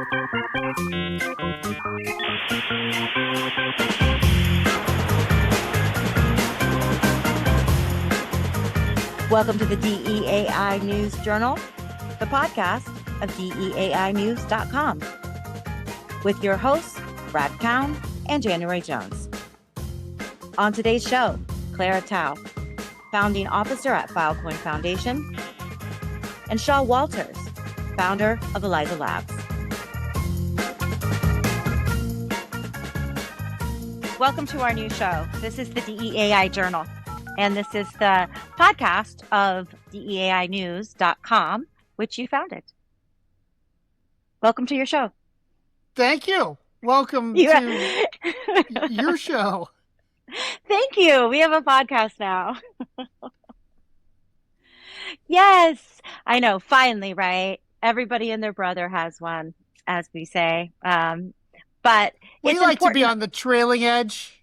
Welcome to the DEAI News Journal, the podcast of DEAInews.com, with your hosts, Brad Cowan and January Jones. On today's show, Clara Tsao, founding officer at Filecoin Foundation, and Shaw Walters, founder of Eliza Labs. Welcome to our new show. This is the DEAI Journal, and this is the podcast of DEAInews.com, which you founded. Welcome to your show. Thank you. Welcome to your show. Thank you. We have a podcast now. Yes, I know. Finally, right? Everybody and their brother has one, as we say. But we like to be on the trailing edge.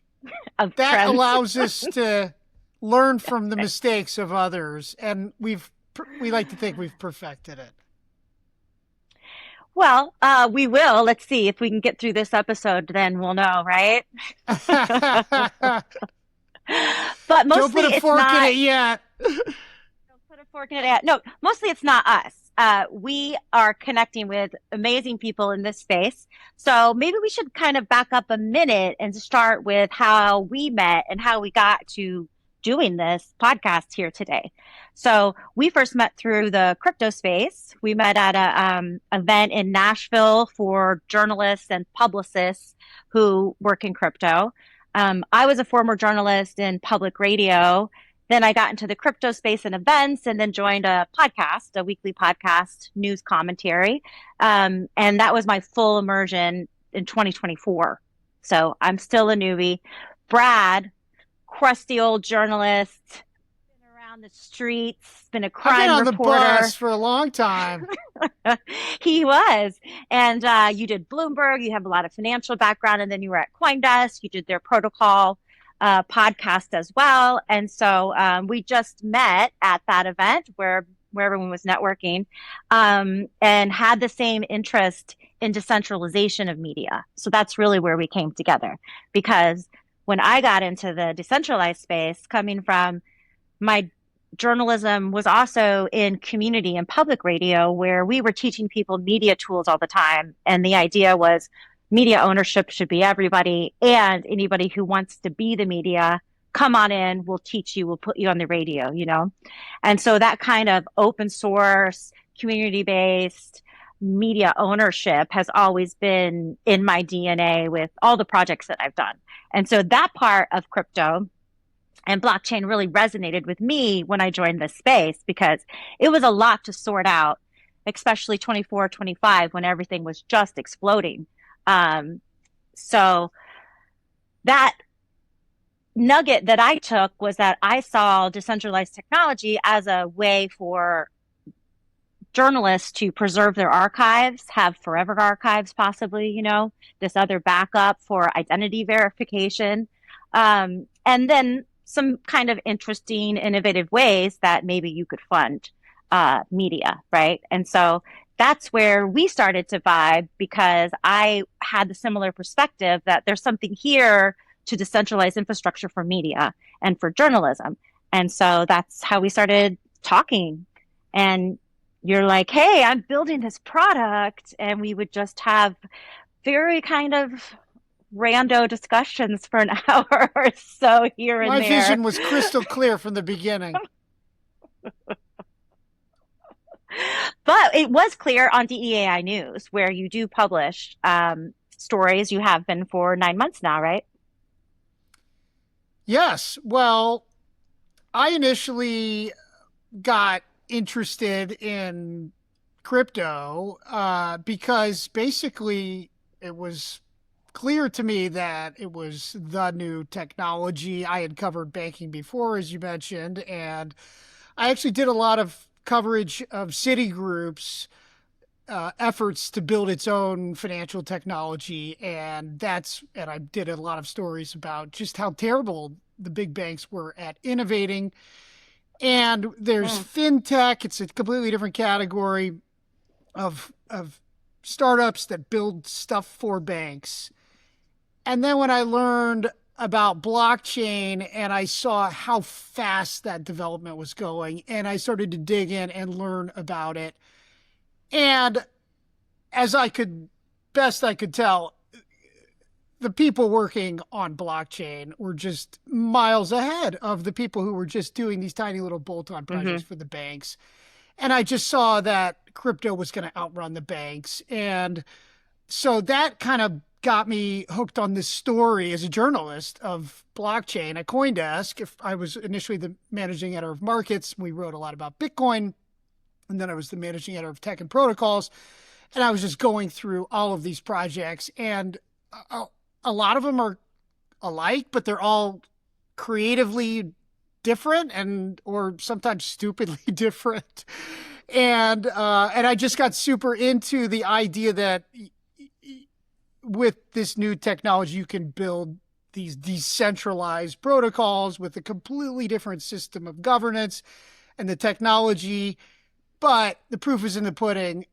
Of that trends. Allows us to learn from the mistakes of others, and we like to think we've perfected it. Well, we will. Let's see if we can get through this episode. Then we'll know, right? But mostly don't put a fork in it yet. Don't put a fork in it yet. No, mostly it's not us. We are connecting with amazing people in this space. So maybe we should kind of back up a minute and start with how we met and how we got to doing this podcast here today. So we first met through the crypto space. We met at a event in Nashville for journalists and publicists who work in crypto. I was a former journalist in public radio. Then I got into the crypto space and events, and then joined a podcast, a weekly podcast, news commentary. And that was my full immersion in 2024. So I'm still a newbie. Brad, crusty old journalist, been around the streets, been a crime I've been reporter. On the bus for a long time. He was. And you did Bloomberg, you have a lot of financial background, and then you were at CoinDesk, you did their protocol podcast as well. And so we just met at that event where everyone was networking, and had the same interest in decentralization of media. So that's really where we came together, because when I got into the decentralized space, coming from my journalism was also in community and public radio, where we were teaching people media tools all the time. And the idea was media ownership should be everybody, and anybody who wants to be the media, come on in, we'll teach you, we'll put you on the radio, you know? And so that kind of open source, community-based media ownership has always been in my DNA with all the projects that I've done. And so that part of crypto and blockchain really resonated with me when I joined this space, because it was a lot to sort out, especially 24, 25, when everything was just exploding. So that nugget that I took was that I saw decentralized technology as a way for journalists to preserve their archives, have forever archives, possibly, you know, this other backup for identity verification, and then some kind of interesting, innovative ways that maybe you could fund media, right? And so that's where we started to vibe, because I had the similar perspective that there's something here to decentralize infrastructure for media and for journalism. And so that's how we started talking. And you're like, hey, I'm building this product. And we would just have very kind of rando discussions for an hour or so here and there. My vision was crystal clear from the beginning. But it was clear on DEAI News, where you do publish stories. You have been for 9 months now, right? Yes. Well, I initially got interested in crypto because basically it was clear to me that it was the new technology. I had covered banking before, as you mentioned, and I actually did a lot of coverage of Citigroup's efforts to build its own financial technology. And I did a lot of stories about just how terrible the big banks were at innovating. And there's fintech. It's a completely different category of startups that build stuff for banks. And then when I learned about blockchain and I saw how fast that development was going, and I started to dig in and learn about it. And as I could, best I could tell, the people working on blockchain were just miles ahead of the people who were just doing these tiny little bolt-on projects for the banks. And I just saw that crypto was going to outrun the banks. And so that kind of got me hooked on this story as a journalist of blockchain at CoinDesk. If I was initially the managing editor of markets, we wrote a lot about Bitcoin. And then I was the managing editor of tech and protocols. And I was just going through all of these projects. And a lot of them are alike, but they're all creatively different and or sometimes stupidly different. And I just got super into the idea that with this new technology, you can build these decentralized protocols with a completely different system of governance and the technology. But the proof is in the pudding.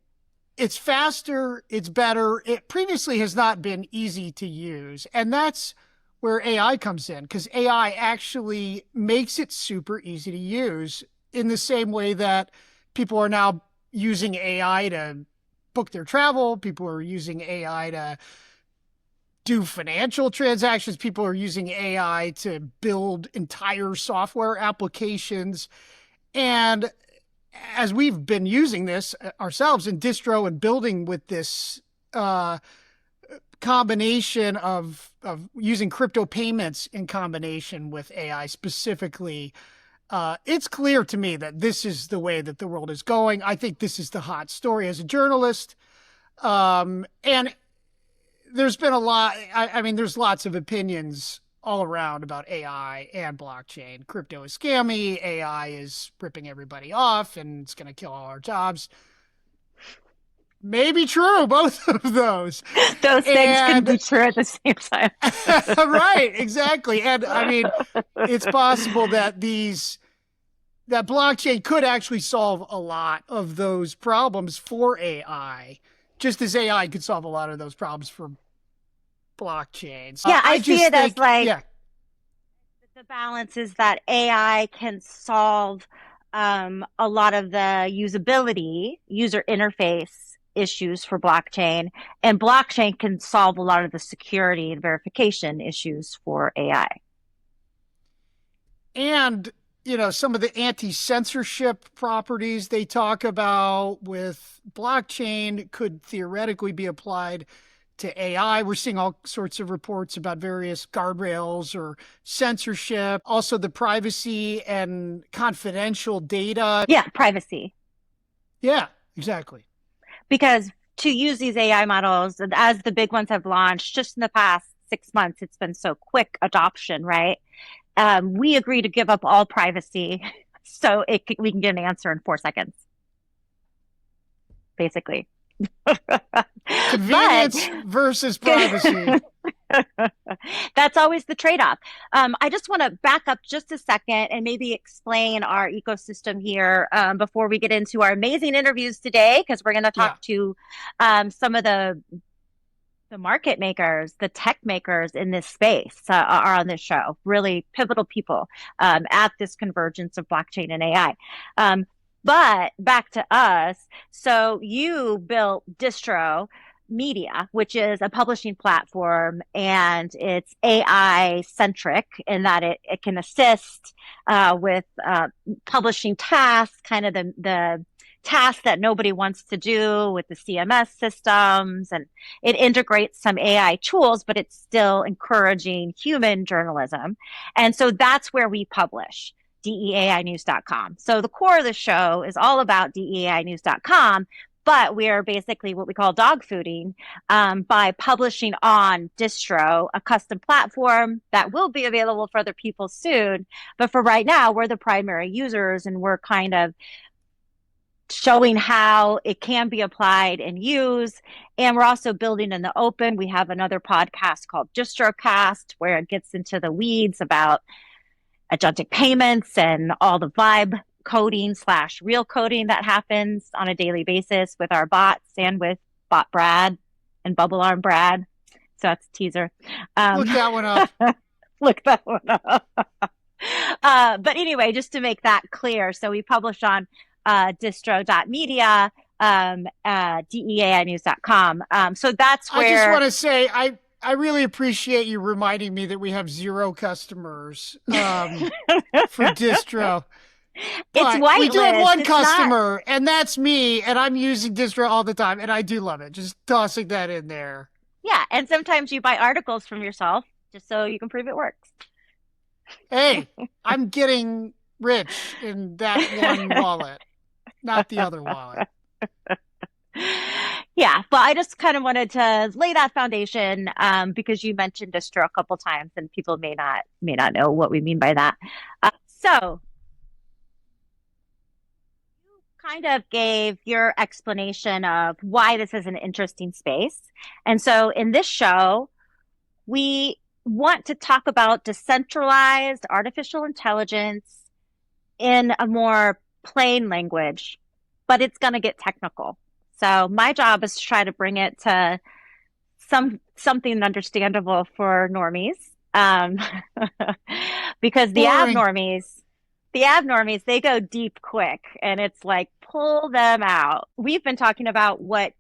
It's faster, it's better. It previously has not been easy to use. And that's where AI comes in, because AI actually makes it super easy to use in the same way that people are now using AI to book their travel. People are using AI to do financial transactions. People are using AI to build entire software applications. And as we've been using this ourselves in Distro and building with this combination of using crypto payments in combination with AI specifically, it's clear to me that this is the way that the world is going. I think this is the hot story as a journalist. And there's been a lot, I mean, there's lots of opinions all around about AI and blockchain. Crypto is scammy. AI is ripping everybody off and it's going to kill all our jobs. Maybe true, both of those. Those things can be true at the same time. Right, exactly. And I mean, it's possible that that blockchain could actually solve a lot of those problems for AI, just as AI could solve a lot of those problems for blockchains. Yeah, I see it as like yeah. the balance is that AI can solve a lot of the usability, user interface issues for blockchain, and blockchain can solve a lot of the security and verification issues for AI. And, you know, some of the anti-censorship properties they talk about with blockchain could theoretically be applied to AI. We're seeing all sorts of reports about various guardrails or censorship, also the privacy and confidential data. Yeah, privacy. Yeah, exactly. Because to use these AI models, as the big ones have launched just in the past 6 months, it's been so quick adoption, right? We agree to give up all privacy so we can get an answer in 4 seconds, basically. Convenience versus privacy. That's always the trade-off. I just want to back up just a second and maybe explain our ecosystem here before we get into our amazing interviews today, because we're going to talk to some of the market makers, the tech makers in this space are on this show. Really pivotal people at this convergence of blockchain and AI. But back to us. So you built Distro Media, which is a publishing platform, and it's AI centric in that it can assist with publishing tasks, kind of the tasks that nobody wants to do with the CMS systems, and it integrates some AI tools, but it's still encouraging human journalism. And so that's where we publish. DEAInews.com. So the core of the show is all about DEAInews.com, but we are basically what we call dog fooding by publishing on Distro, a custom platform that will be available for other people soon. But for right now, we're the primary users, and we're kind of showing how it can be applied and used. And we're also building in the open. We have another podcast called Distrocast, where it gets into the weeds about agentic payments and all the vibe coding / real coding that happens on a daily basis with our bots and with Bot Brad and Bubble Arm Brad. So that's a teaser. Look that one up. Look that one up. But anyway, just to make that clear, so we publish on distro.media, DEAInews.com. So that's I just where want to say I really appreciate you reminding me that we have 0 customers for Distro. it's But we do have whitelist. one It's not, customer, and that's me, and I'm using Distro all the time, and I do love it. Just tossing that in there. yeah. And sometimes you buy articles from yourself just so you can prove it works. Hey, I'm getting rich in that one wallet, not the other wallet. Yeah, but I just kind of wanted to lay that foundation because you mentioned distro a couple times, and people may not know what we mean by that. So you kind of gave your explanation of why this is an interesting space, and so in this show, we want to talk about decentralized artificial intelligence in a more plain language, but it's going to get technical. So my job is to try to bring it to something understandable for normies, because Boring. the abnormies, they go deep quick, and it's like pull them out. We've been talking about what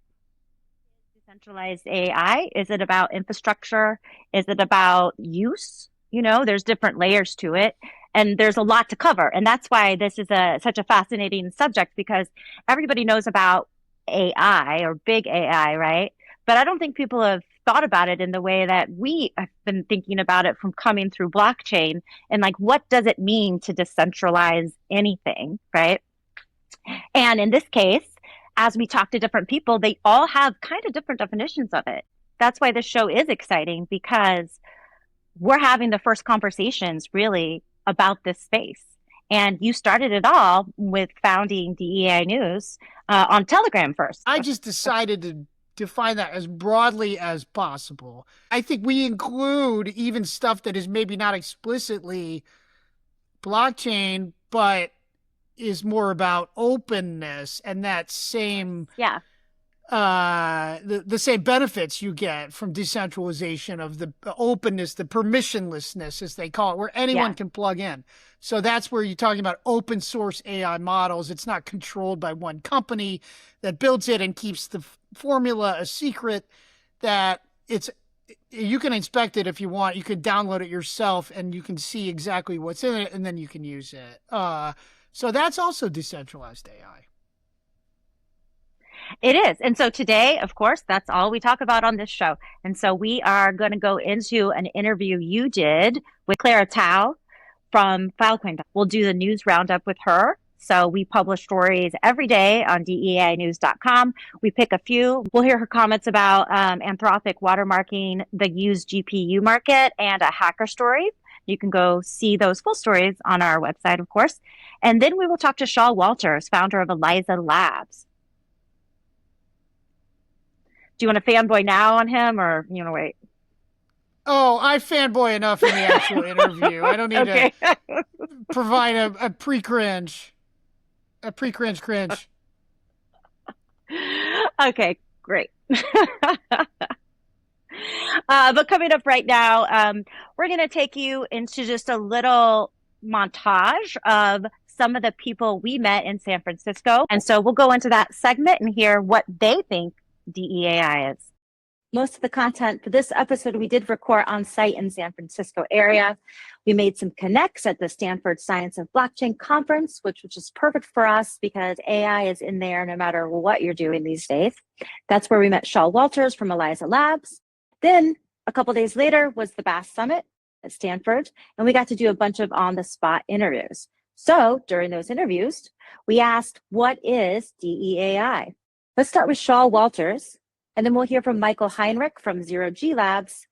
decentralized AI. Is it about infrastructure? Is it about use? There's different layers to it, and there's a lot to cover. And that's why this is such a fascinating subject, because everybody knows about AI or big AI, right? But I don't think people have thought about it in the way that we have been thinking about it from coming through blockchain, and like, what does it mean to decentralize anything, right? And in this case, as we talk to different people, they all have kind of different definitions of it. That's why this show is exciting, because we're having the first conversations really about this space. And you started it all with founding DEI News on Telegram first. I just decided to define that as broadly as possible. I think we include even stuff that is maybe not explicitly blockchain, but is more about openness, and that same Yeah. The same benefits you get from decentralization, of the openness, the permissionlessness, as they call it, where anyone can plug in. So that's where you're talking about open source AI models. It's not controlled by one company that builds it and keeps the formula a secret, that you can inspect it if you want. You can download it yourself, and you can see exactly what's in it, and then you can use it. So that's also decentralized AI. It is. And so today, of course, that's all we talk about on this show. And so we are going to go into an interview you did with Clara Tsao from Filecoin. We'll do the news roundup with her. So we publish stories every day on DEAInews.com. We pick a few. We'll hear her comments about Anthropic watermarking the used GPU market, and a hacker story. You can go see those full stories on our website, of course. And then we will talk to Shaw Walters, founder of Eliza Labs. Do you want to fanboy now on him, or you want to wait? Oh, I fanboy enough in the actual interview. I don't need to provide a pre-cringe. A pre-cringe cringe. Okay, great. But coming up right now, we're going to take you into just a little montage of some of the people we met in San Francisco. And so we'll go into that segment and hear what they think DEAI is. Most of the content for this episode we did record on site in San Francisco area. We made some connects at the Stanford Science of Blockchain conference, which was just perfect for us because AI is in there no matter what you're doing these days. That's where we met Shaw Walters from Eliza Labs. Then a couple days later was the BAS Summit at Stanford, and we got to do a bunch of on-the-spot interviews. So during those interviews, we asked, what is DEAI? Let's start with Shaw Walters, and then we'll hear from Michael Heinrich from Zero G Labs,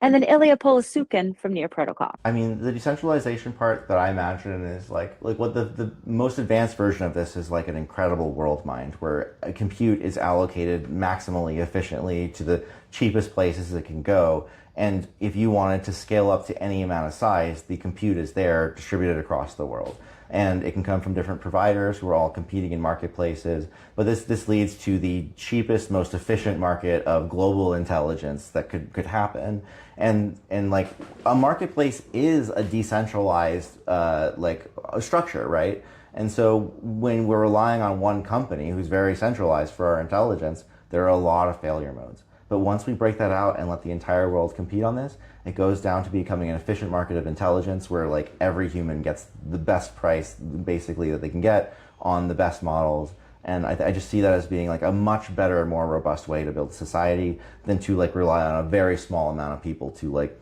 and then Ilya Polosukin from Near Protocol. I mean, the decentralization part that I imagine is like what the most advanced version of this is, like an incredible world mind where a compute is allocated maximally efficiently to the cheapest places it can go. And if you wanted to scale up to any amount of size, the compute is there distributed across the world. and it can come from different providers who are all competing in marketplaces. But this leads to the cheapest, most efficient market of global intelligence that could happen. And like a marketplace is a decentralized like a structure, right? And so when we're relying on one company who's very centralized for our intelligence, there are a lot of failure modes. But once we break that out and let the entire world compete on this, it goes down to becoming an efficient market of intelligence where like every human gets the best price basically that they can get on the best models. And I just see that as being like a much better, more robust way to build society than to like rely on a very small amount of people to like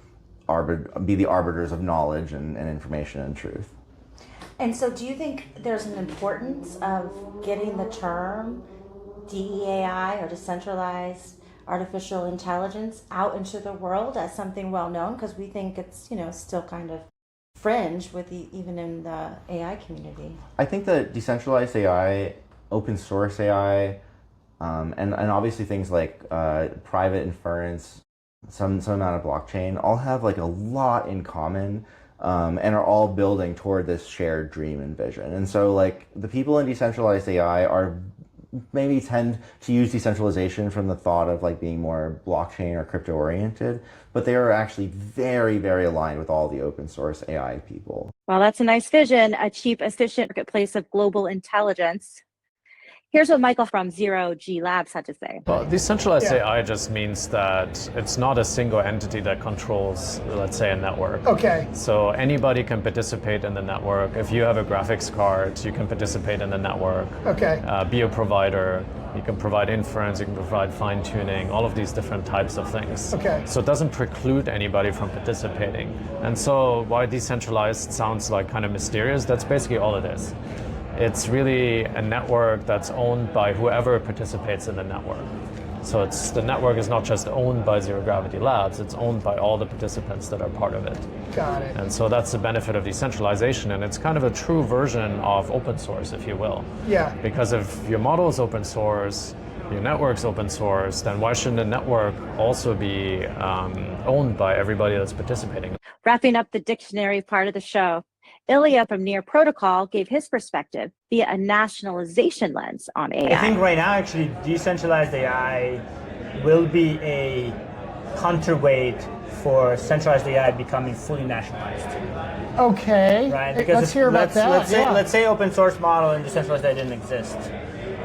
be the arbiters of knowledge and information and truth. And so do you think there's an importance of getting the term DEAI or decentralized artificial intelligence out into the world as something well known? Because we think it's, still kind of fringe with even in the AI community. I think that decentralized AI, open source AI, and obviously things like private inference, some amount of blockchain, all have like a lot in common. And are all building toward this shared dream and vision. And so like the people in decentralized AI maybe tend to use decentralization from the thought of like being more blockchain or crypto oriented, but they are actually very, very aligned with all the open source AI people. Well, that's a nice vision, a cheap, efficient marketplace of global intelligence. Here's what Michael from Zero G Labs had to say. Well, decentralized AI just means that it's not a single entity that controls, let's say, a network. Okay. So anybody can participate in the network. If you have a graphics card, you can participate in the network. Okay. Be a provider. You can provide inference, you can provide fine-tuning, all of these different types of things. Okay. So it doesn't preclude anybody from participating. And so why decentralized sounds like kind of mysterious, that's basically all it is. It's really a network that's owned by whoever participates in the network. So the network is not just owned by Zero Gravity Labs, it's owned by all the participants that are part of it. Got it. And so that's the benefit of decentralization, and it's kind of a true version of open source, if you will. Yeah. Because if your model is open source, your network's open source, then why shouldn't the network also be owned by everybody that's participating? Wrapping up the dictionary part of the show, Ilya from Near Protocol gave his perspective via a nationalization lens on AI. I think right now, actually, decentralized AI will be a counterweight for centralized AI becoming fully nationalized. Okay. Right? Because let's hear about that. Let's say open source model and decentralized AI didn't exist.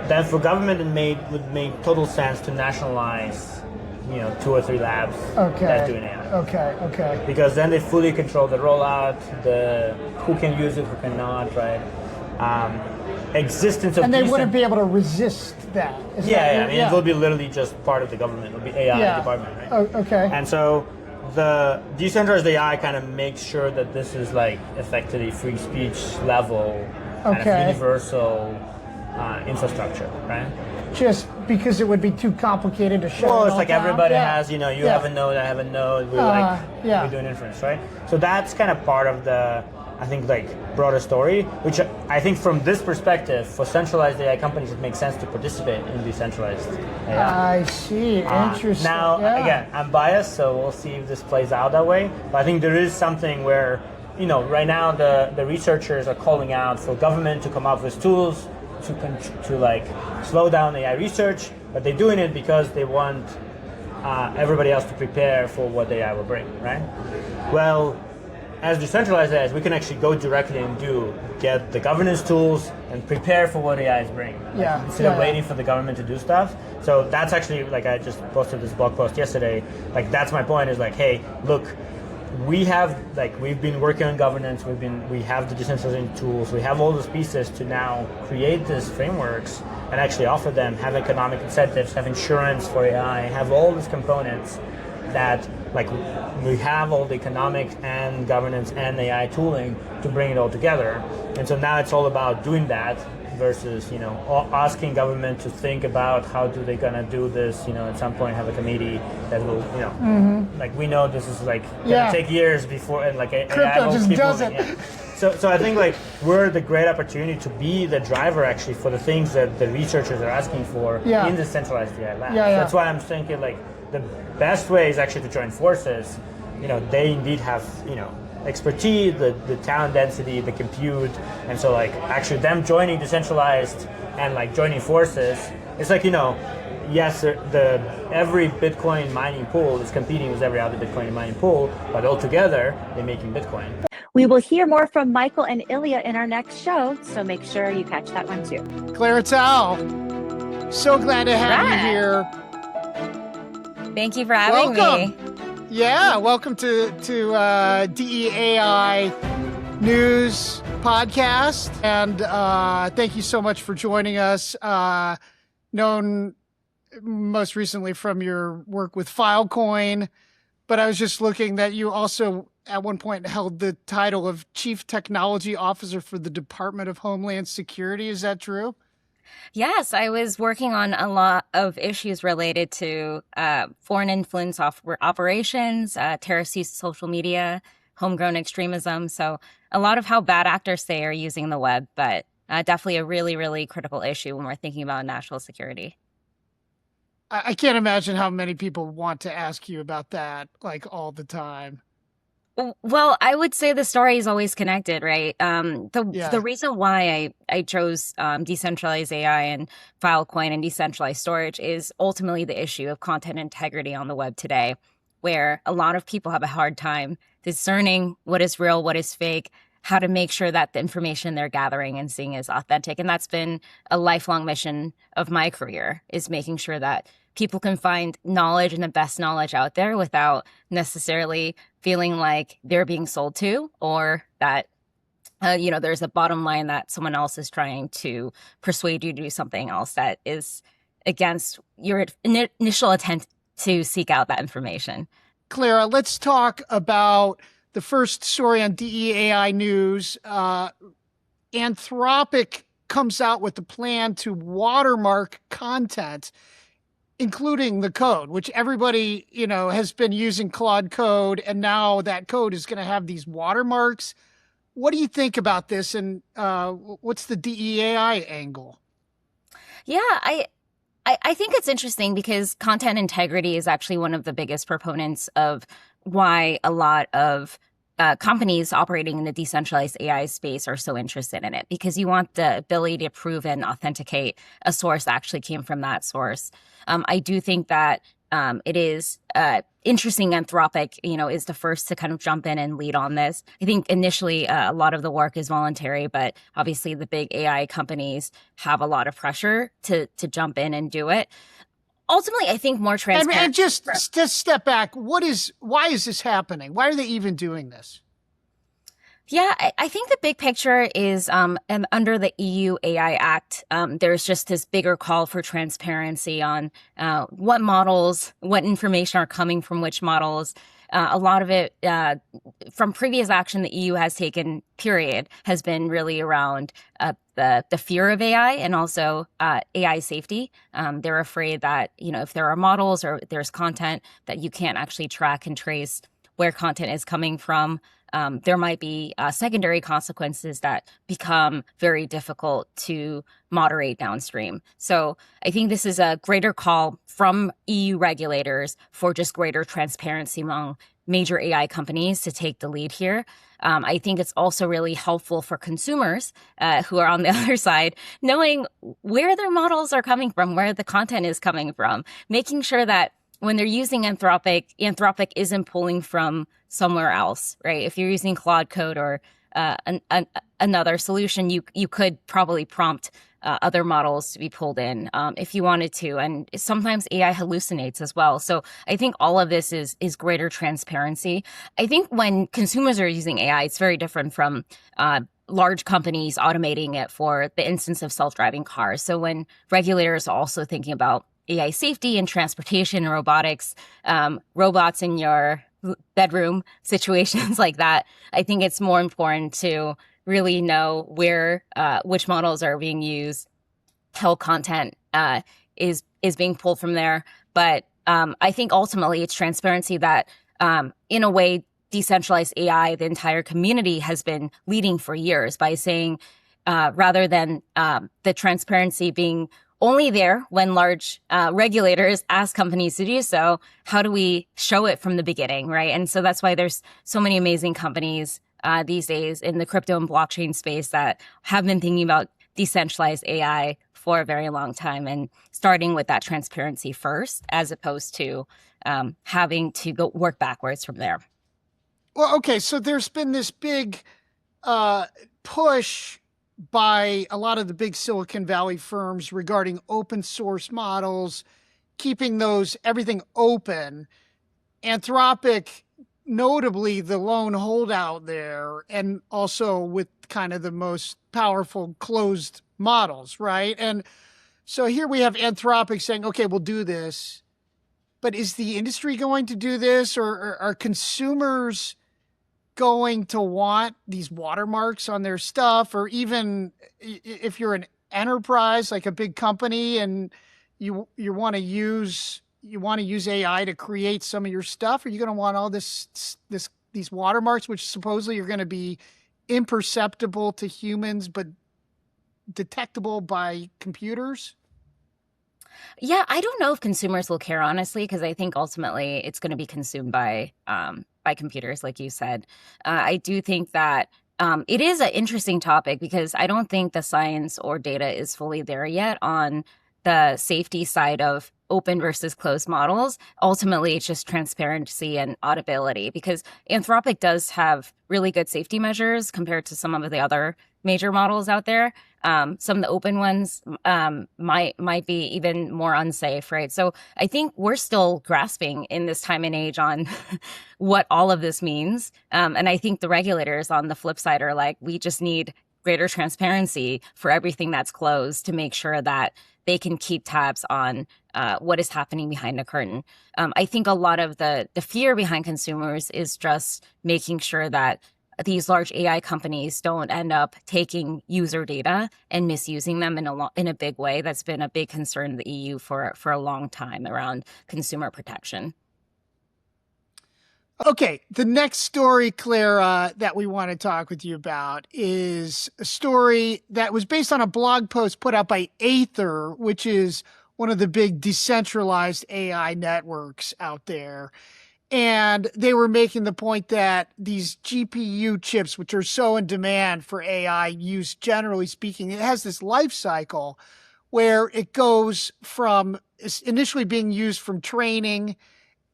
Then for government, it would make total sense to nationalize 2 or 3 labs that do an AI. Okay. Because then they fully control the rollout, who can use it, who cannot, right? Existence of and they wouldn't be able to resist that. It will be literally just part of the government. It will be AI department, right? Oh, okay. And so the decentralized AI kind of makes sure that this is like effectively free speech level, kind of universal infrastructure, right? Just because it would be too complicated to show. Well, it's like down. everybody has, you have a node, I have a node, we're doing inference, right? So that's kind of part of the, I think, like broader story, which I think from this perspective, for centralized AI companies, it makes sense to participate in decentralized AI. I see, interesting. Now, again, I'm biased, so we'll see if this plays out that way. But I think there is something where, right now the researchers are calling out for government to come up with tools to like slow down AI research, but they're doing it because they want everybody else to prepare for what AI will bring, right? Well, as decentralized AI, we can actually go directly and get the governance tools and prepare for what AI is bringing. Instead of waiting for the government to do stuff. So that's actually, like, I just posted this blog post yesterday. Like, that's my point, is like, hey, look, we've been working on governance, we have the decentralization tools, we have all those pieces to now create these frameworks and actually offer them, have economic incentives, have insurance for AI, have all these components that, like, we have all the economic and governance and AI tooling to bring it all together. And so now it's all about doing that versus, asking government to think about how do they gonna do this, at some point have a committee that will, like, we know this is like gonna take years before, and like Crypto AI will just keep does moving. it. So I think, like, we're the great opportunity to be the driver actually for the things that the researchers are asking for in the centralized AI lab. That's why I'm thinking, like, the best way is actually to join forces. They indeed have, expertise, the talent density, the compute, and so like actually them joining Decentralized and like joining forces, it's like, yes, every Bitcoin mining pool is competing with every other Bitcoin mining pool, but altogether they're making Bitcoin. We will hear more from Michael and Ilya in our next show, so make sure you catch that one too. Clara, Tsao, so glad to have you here. Thank you for having me. Yeah, welcome to DEAI News Podcast, and thank you so much for joining us. Known most recently from your work with Filecoin, but I was just looking that you also at one point held the title of Chief Technology Officer for the Department of Homeland Security. Is that true? Yes, I was working on a lot of issues related to foreign influence operations, terrorist use of social media, homegrown extremism. So a lot of how bad actors say are using the web, but definitely a really, really critical issue when we're thinking about national security. I can't imagine how many people want to ask you about that, like all the time. Well, I would say the story is always connected, right? The reason why I chose decentralized AI and Filecoin and decentralized storage is ultimately the issue of content integrity on the web today, where a lot of people have a hard time discerning what is real, what is fake, how to make sure that the information they're gathering and seeing is authentic. And that's been a lifelong mission of my career, is making sure that people can find knowledge and the best knowledge out there without necessarily feeling like they're being sold to, or that, there's a bottom line that someone else is trying to persuade you to do something else that is against your initial intent to seek out that information. Clara, let's talk about the first story on DEAI News. Anthropic comes out with a plan to watermark content, including the code, which everybody, has been using Claude code, and now that code is going to have these watermarks. What do you think about this, and what's the DEAI angle? Yeah, I think it's interesting because content integrity is actually one of the biggest proponents of why a lot of companies operating in the decentralized AI space are so interested in it, because you want the ability to prove and authenticate a source that actually came from that source. I do think that it is interesting. Anthropic, is the first to kind of jump in and lead on this. I think initially a lot of the work is voluntary, but obviously the big AI companies have a lot of pressure to jump in and do it. Ultimately, I think more transparent. And just step back. Why is this happening? Why are they even doing this? Yeah, I think the big picture is and under the EU AI Act, there's just this bigger call for transparency on what models, what information are coming from which models. A lot of it from previous action the EU has taken, period, has been really around the fear of AI and also AI safety. They're afraid that, if there are models or there's content that you can't actually track and trace where content is coming from, there might be secondary consequences that become very difficult to moderate downstream. So I think this is a greater call from EU regulators for just greater transparency among major AI companies to take the lead here. I think it's also really helpful for consumers who are on the other side, knowing where their models are coming from, where the content is coming from, making sure that when they're using Anthropic isn't pulling from somewhere else, right? If you're using Claude Code or another solution, you could probably prompt other models to be pulled in if you wanted to. And sometimes AI hallucinates as well. So I think all of this is greater transparency. I think when consumers are using AI, it's very different from large companies automating it for the instance of self-driving cars. So when regulators are also thinking about AI safety and transportation and robotics, robots in your bedroom, situations like that, I think it's more important to really know where which models are being used, how content is being pulled from there. But I think ultimately it's transparency that, in a way, decentralized AI, the entire community has been leading for years by saying, rather than the transparency being only there when large regulators ask companies to do so. How do we show it from the beginning, right? And so that's why there's so many amazing companies these days in the crypto and blockchain space that have been thinking about decentralized AI for a very long time, and starting with that transparency first, as opposed to having to go work backwards from there. Well, okay, so there's been this big push by a lot of the big Silicon Valley firms regarding open source models, keeping everything open. Anthropic, notably the lone holdout there, and also with kind of the most powerful closed models, right? And so here we have Anthropic saying, okay, we'll do this. But is the industry going to do this, or are consumers going to want these watermarks on their stuff? Or even if you're an enterprise, like a big company, and you want to use AI to create some of your stuff, are you going to want all these watermarks, which supposedly are going to be imperceptible to humans but detectable by computers? Yeah, I don't know if consumers will care, honestly, because I think ultimately it's going to be consumed by computers, like you said. I do think that it is an interesting topic, because I don't think the science or data is fully there yet on the safety side of open versus closed models. Ultimately, it's just transparency and auditability, because Anthropic does have really good safety measures compared to some of the other major models out there. Some of the open ones might be even more unsafe, right? So I think we're still grasping in this time and age on what all of this means. And I think the regulators on the flip side are like, we just need greater transparency for everything that's closed to make sure that they can keep tabs on what is happening behind the curtain. I think a lot of the fear behind consumers is just making sure that these large AI companies don't end up taking user data and misusing them in a big way. That's been a big concern in the EU for a long time around consumer protection. Okay, the next story, Clara, that we want to talk with you about is a story that was based on a blog post put out by Aether, which is one of the big decentralized AI networks out there. And they were making the point that these GPU chips, which are so in demand for AI use, generally speaking, it has this life cycle where it goes from initially being used from training,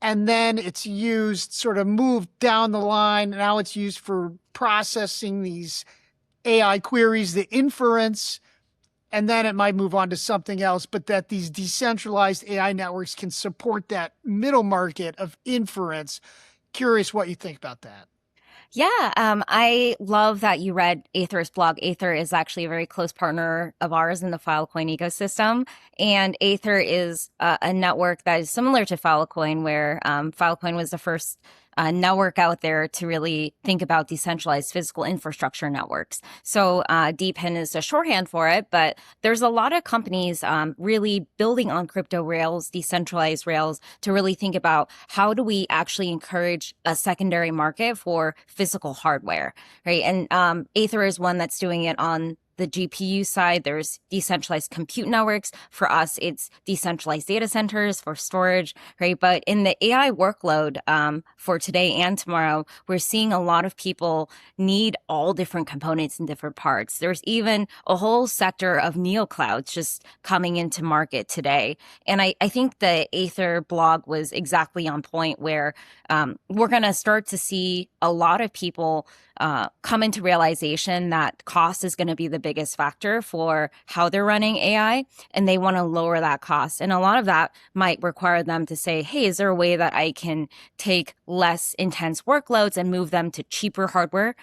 and then it's used, sort of moved down the line. Now it's used for processing these AI queries, the inference, and then it might move on to something else, but that these decentralized AI networks can support that middle market of inference. Curious what you think about that. Yeah, I love that you read Aether's blog. Aether is actually a very close partner of ours in the Filecoin ecosystem. And Aether is a network that is similar to Filecoin, where Filecoin was the first network out there to really think about decentralized physical infrastructure networks. So DePIN is a shorthand for it, but there's a lot of companies really building on crypto rails, decentralized rails, to really think about how do we actually encourage a secondary market for physical hardware, right? And Aether is one that's doing it on the GPU side. There's decentralized compute networks. For us, it's decentralized data centers for storage, right? But in the AI workload for today and tomorrow, we're seeing a lot of people need all different components in different parts. There's even a whole sector of neoclouds just coming into market today. And I think the Aether blog was exactly on point, where we're going to start to see a lot of people come into realization that cost is going to be the biggest factor for how they're running AI, and they want to lower that cost. And a lot of that might require them to say, hey, is there a way that I can take less intense workloads and move them to cheaper hardware,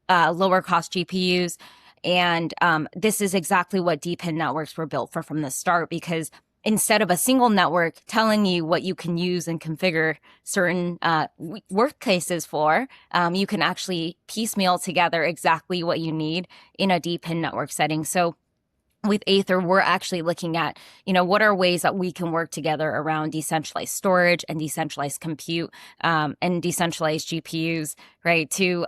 lower cost GPUs? And this is exactly what DePIN networks were built for from the start, because instead of a single network telling you what you can use and configure certain workplaces for, you can actually piecemeal together exactly what you need in a DePIN network setting. So with Aether, we're actually looking at, what are ways that we can work together around decentralized storage and decentralized compute and decentralized GPUs, right? To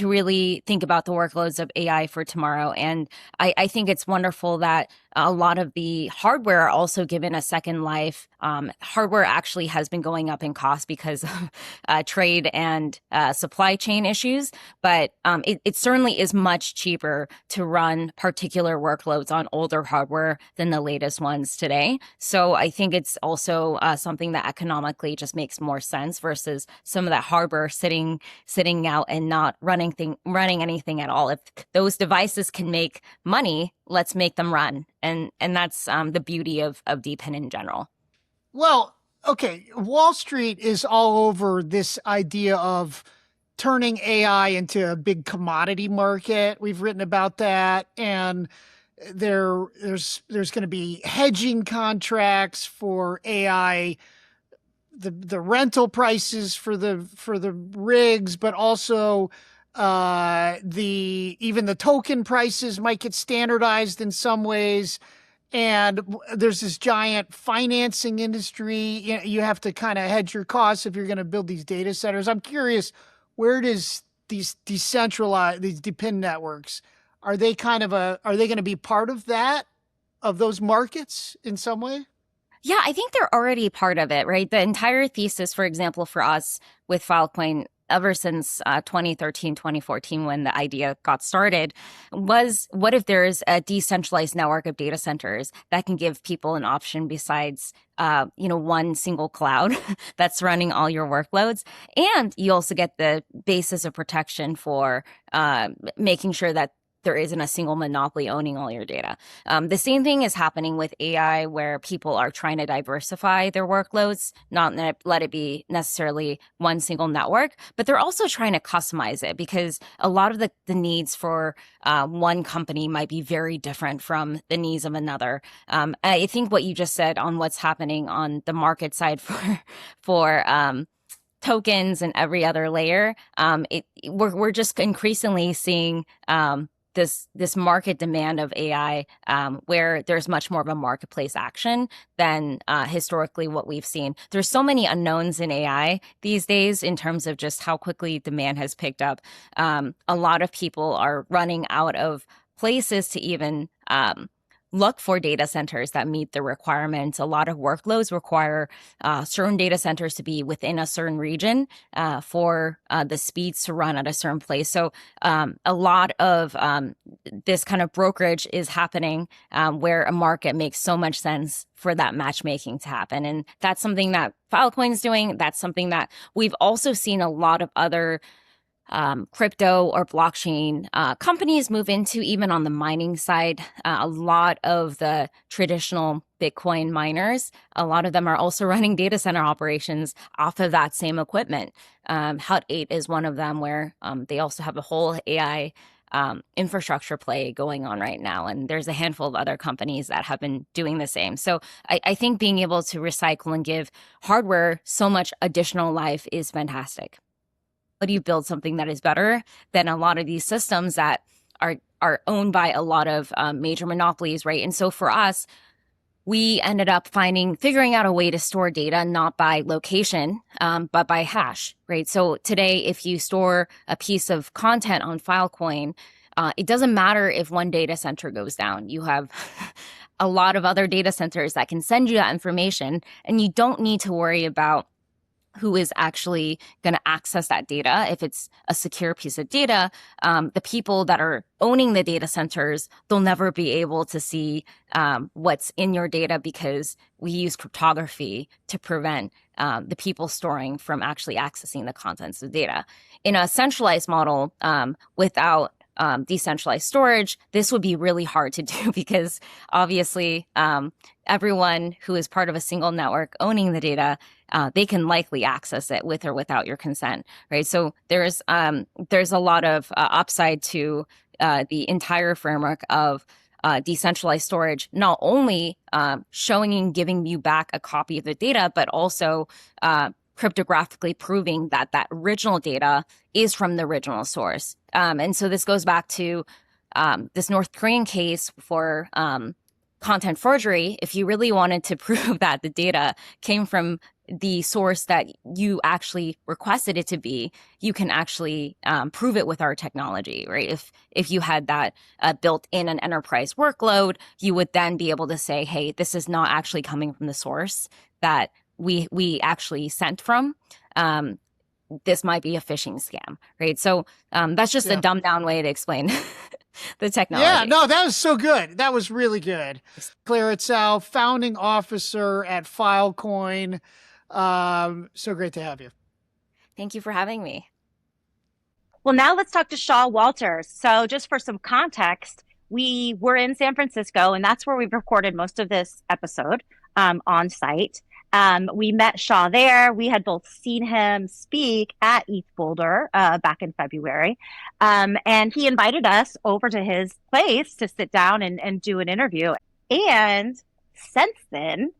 really think about the workloads of AI for tomorrow. And I think it's wonderful that a lot of the hardware are also given a second life. Hardware actually has been going up in cost because of trade and supply chain issues, but it certainly is much cheaper to run particular workloads on older hardware than the latest ones today. So I think it's also something that economically just makes more sense versus some of that hardware sitting out and not running anything at all. If those devices can make money, let's make them run. And that's the beauty of DePIN in general. Well, okay, Wall Street is all over this idea of turning AI into a big commodity market. We've written about that, and there's going to be hedging contracts for AI, the rental prices for the rigs, but also even the token prices might get standardized in some ways. And there's this giant financing industry. You have to kind of hedge your costs if you're going to build these data centers. I'm curious, where does these DePIN networks, are they going to be part of those markets in some way? Yeah, I think they're already part of it, right? The entire thesis, for example, for us with Filecoin, ever since 2013, 2014, when the idea got started, was what if there's a decentralized network of data centers that can give people an option besides, one single cloud that's running all your workloads. And you also get the basis of protection for making sure that there isn't a single monopoly owning all your data. The same thing is happening with AI, where people are trying to diversify their workloads, not let it be necessarily one single network, but they're also trying to customize it because a lot of the needs for one company might be very different from the needs of another. I think what you just said on what's happening on the market side for tokens and every other layer, we're just increasingly seeing this market demand of AI, where there's much more of a marketplace action than historically what we've seen. There's so many unknowns in AI these days in terms of just how quickly demand has picked up. A lot of people are running out of places to even look for data centers that meet the requirements. A lot of workloads require certain data centers to be within a certain region for the speeds to run at a certain place. So a lot of this kind of brokerage is happening where a market makes so much sense for that matchmaking to happen. And that's something that Filecoin is doing. That's something that we've also seen a lot of other crypto or blockchain companies move into, even on the mining side. A lot of the traditional Bitcoin miners, a lot of them are also running data center operations off of that same equipment. Hut 8 is one of them, where they also have a whole AI infrastructure play going on right now. And there's a handful of other companies that have been doing the same. So I think being able to recycle and give hardware so much additional life is fantastic. How do you build something that is better than a lot of these systems that are owned by a lot of major monopolies, right? And so for us, we ended up figuring out a way to store data not by location, but by hash, right? So today, if you store a piece of content on Filecoin, it doesn't matter if one data center goes down. You have a lot of other data centers that can send you that information, and you don't need to worry about who is actually going to access that data. If it's a secure piece of data, the people that are owning the data centers, they'll never be able to see what's in your data because we use cryptography to prevent the people storing from actually accessing the contents of data. In a centralized model, without decentralized storage, this would be really hard to do because obviously everyone who is part of a single network owning the data, they can likely access it with or without your consent, right? So there's a lot of upside to the entire framework of decentralized storage, not only showing and giving you back a copy of the data, but also cryptographically proving that original data is from the original source. And so this goes back to this North Korean case for content forgery. If you really wanted to prove that the data came from the source that you actually requested it to be, you can actually prove it with our technology, right? If you had that built in an enterprise workload, you would then be able to say, hey, this is not actually coming from the source that we actually sent from. This might be a phishing scam, right? So that's just a dumbed down way to explain the technology. Yeah, no, that was so good. That was really good. Clara Tsao, founding officer at Filecoin. So great to have you. Thank you for having me. Well, now let's talk to Shaw Walters. So just for some context, we were in San Francisco, and that's where we've recorded most of this episode on site. We met Shaw there. We had both seen him speak at ETH Boulder back in February. And he invited us over to his place to sit down and do an interview. And since then,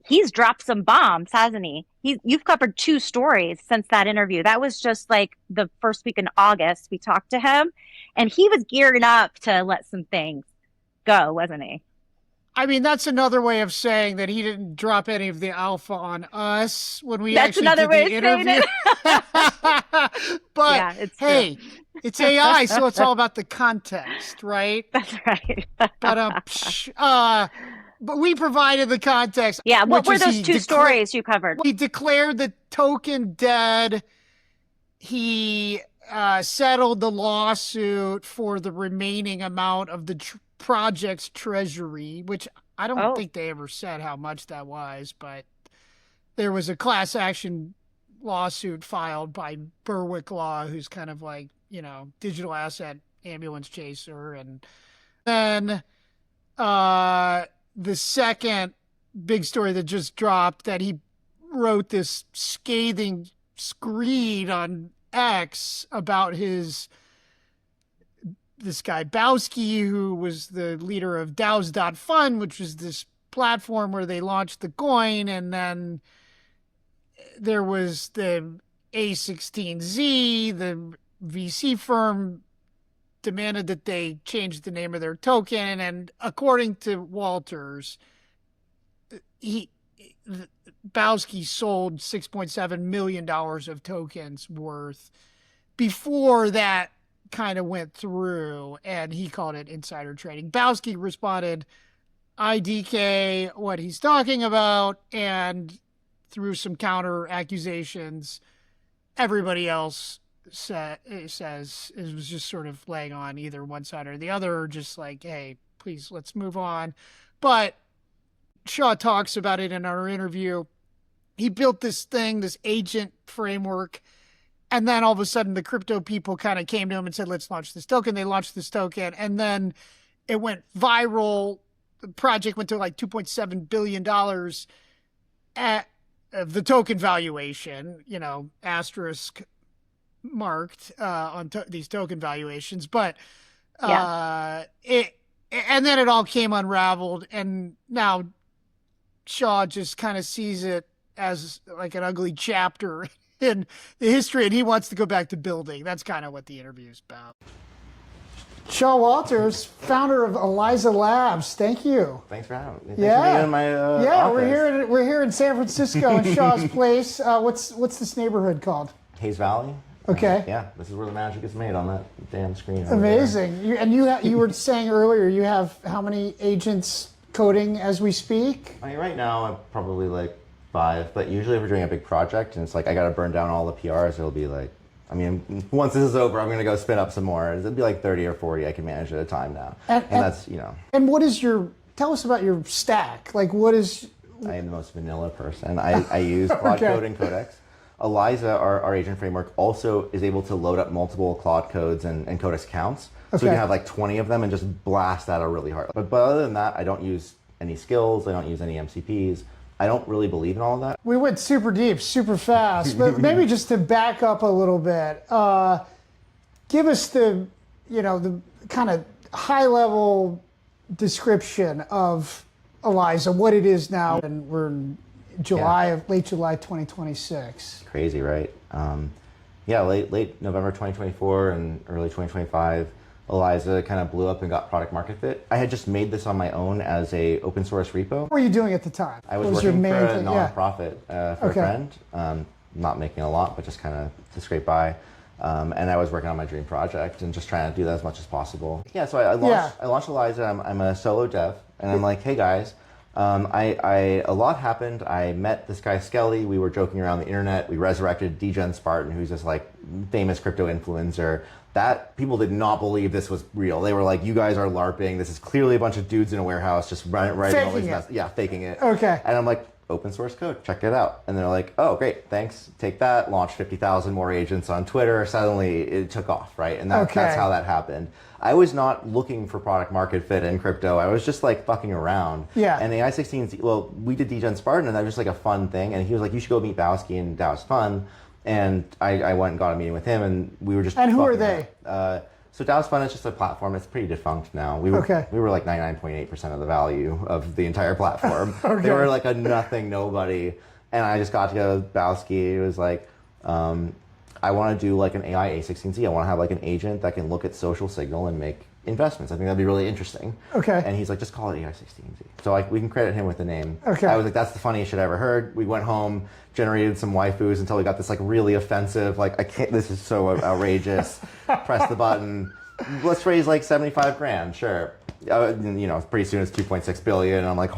he's dropped some bombs, hasn't he? You've covered 2 stories since that interview. That was just like the first week in August. We talked to him, and he was gearing up to let some things go, wasn't he? I mean, that's another way of saying that he didn't drop any of the alpha on us when we That's actually another did way the of saying interview. But Yeah, it's hey, true. it's AI, so it's all about the context, right? That's right. But we provided the context. Yeah, what which were is those he 2 stories you covered? He declared the token dead. He settled the lawsuit for the remaining amount of the project's treasury, which I don't think they ever said how much that was, but there was a class action lawsuit filed by Berwick Law, who's kind of like, digital asset ambulance chaser. And then the second big story that just dropped, that he wrote this scathing screed on X about this guy Bowski, who was the leader of DAOs.fun, which was this platform where they launched the coin. And then there was the A16Z, the VC firm demanded that they change the name of their token. And according to Walters, Bowski sold $6.7 million of tokens worth before that kind of went through, and he called it insider trading. Bowski responded, IDK what he's talking about, and through some counter accusations, everybody else says it was just sort of laying on either one side or the other, or just like, hey, please, let's move on. But Shaw talks about it in our interview. He built this thing, this agent framework, and then all of a sudden the crypto people kind of came to him and said, let's launch this token. They launched this token, and then it went viral. The project went to like $2.7 billion at the token valuation, asterisk marked on these token valuations. But and then it all came unraveled, and now Shaw just kind of sees it as like an ugly chapter in the history, and he wants to go back to building. That's kind of what the interview is about. Shaw Walters, founder of Eliza Labs. Thank you. Thanks for having me. Thanks for being in my office. We're here in San Francisco in Shaw's place. What's this neighborhood called? Hayes Valley. Okay. Yeah, this is where the magic is made, on that damn screen. Amazing. You were saying earlier you have how many agents coding as we speak? I mean, right now I'm probably like 5, but usually if we're doing a big project and it's like I got to burn down all the PRs, it'll be like, once this is over, I'm going to go spin up some more. It'll be like 30 or 40 I can manage at a time now. And that's, And what is tell us about your stack. Like, what is... I am the most vanilla person. I use Claude Code and Codex. Eliza, our agent framework, also is able to load up multiple Claude codes and Codex accounts. So we can have like 20 of them and just blast that out really hard. But other than that, I don't use any skills. I don't use any MCPs. I don't really believe in all of that. We went super deep, super fast, but maybe just to back up a little bit, give us the kind of high level description of Eliza, what it is now, and we're in late July 2026. Crazy, right? Late November 2024 and early 2025, Eliza kind of blew up and got product market fit. I had just made this on my own as a open source repo. What were you doing at the time? I was What was working your for main a thing? nonprofit for a friend, not making a lot, but just kind of to scrape by. And I was working on my dream project and just trying to do that as much as possible. Yeah, so I launched Eliza. I'm a solo dev, and I'm like, hey guys, a lot happened. I met this guy Skelly. We were joking around the internet. We resurrected Degen Spartan, who's this like famous crypto influencer. That people did not believe this was real. They were like, "You guys are LARPing. This is clearly a bunch of dudes in a warehouse just writing all these messages." Yeah, faking it. Okay. And I'm like, open source code, check it out. And they're like, oh, great, thanks, take that, launch 50,000 more agents on Twitter. Suddenly it took off, right? And that's how that happened. I was not looking for product market fit in crypto. I was just like fucking around. Yeah. And the I-16, well, we did Degen Spartan, and that was just like a fun thing. And he was like, you should go meet Bowski, and that was fun. And I went and got a meeting with him, and we were just. And who are they? So DAO's Fun is just a platform. It's pretty defunct now. We were like 99.8% of the value of the entire platform. They were like a nothing, nobody. And I just got to go to Bowski. It was like, I want to do like an AI A16Z. I want to have like an agent that can look at social signal and make investments. I think that'd be really interesting. Okay. And he's like, just call it AI16Z. So like we can credit him with the name. Okay. I was like, that's the funniest shit I ever heard. We went home, generated some waifus until we got this like really offensive, like I can't, this is so outrageous. Press the button. Let's raise like 75 grand. Sure. You know, pretty soon it's 2.6 billion. And I'm like,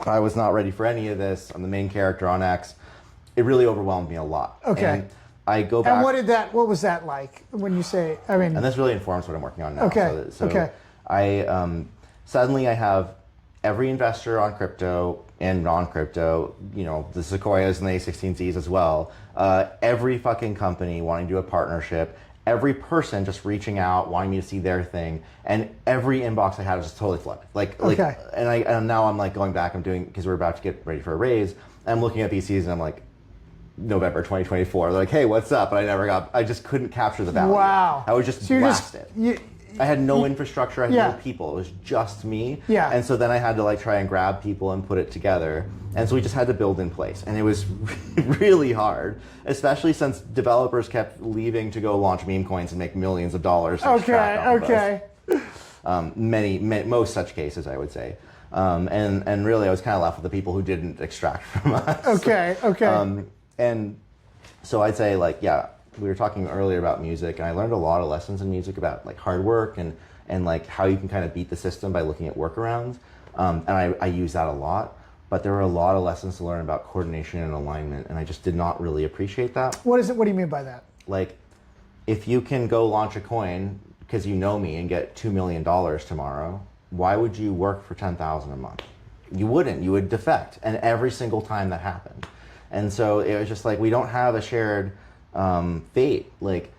I was not ready for any of this. I'm the main character on X. It really overwhelmed me a lot. Okay. And I go back. And what was that like when you say, I mean. And this really informs what I'm working on now. Okay. So suddenly I have every investor on crypto and non-crypto, you know, the Sequoias and the A16Zs as well. Every fucking company wanting to do a partnership. Every person just reaching out, wanting me to see their thing, and every inbox I had was just totally flooded. And now I'm like going back. I'm doing, because we're about to get ready for a raise. I'm looking at VCs and I'm like, November 2024. They're like, hey, what's up? And I just couldn't capture the value. Wow. I was just blasted. I had no infrastructure. I had no people. It was just me. Yeah. And so then I had to like try and grab people and put it together. And so we just had to build in place. And it was really hard, especially since developers kept leaving to go launch meme coins and make millions of dollars. Most such cases, I would say. And really, I was kind of left with the people who didn't extract from us. And so I'd say, like, yeah, we were talking earlier about music, and I learned a lot of lessons in music about like hard work and like how you can kind of beat the system by looking at workarounds. And I use that a lot, but there were a lot of lessons to learn about coordination and alignment, and I just did not really appreciate that. What is it? What do you mean by that? Like, if you can go launch a coin because you know me and get $2 million tomorrow, why would you work for $10,000 a month? You wouldn't. You would defect, and every single time that happened. And so it was just like, we don't have a shared fate. Like,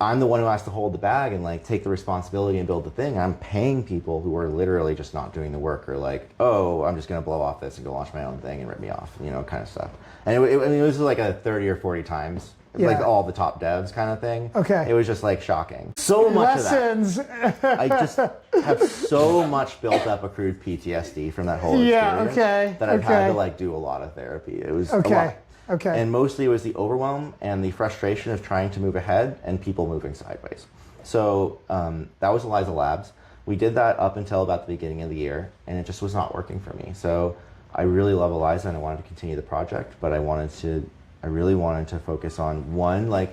I'm the one who has to hold the bag and like take the responsibility and build the thing. I'm paying people who are literally just not doing the work, or like, oh, I'm just gonna blow off this and go launch my own thing and rip me off, you know, kind of stuff. And it was like a 30 or 40 times, like all the top devs kind of thing. Okay. It was just like shocking. So much Lessons. of that. I just have so much built up accrued PTSD from that whole experience that I've had to like do a lot of therapy. It was a lot. And mostly it was the overwhelm and the frustration of trying to move ahead and people moving sideways. So that was Eliza Labs. We did that up until about the beginning of the year, and it just was not working for me. So I really love Eliza and I wanted to continue the project, but I really wanted to focus on one, like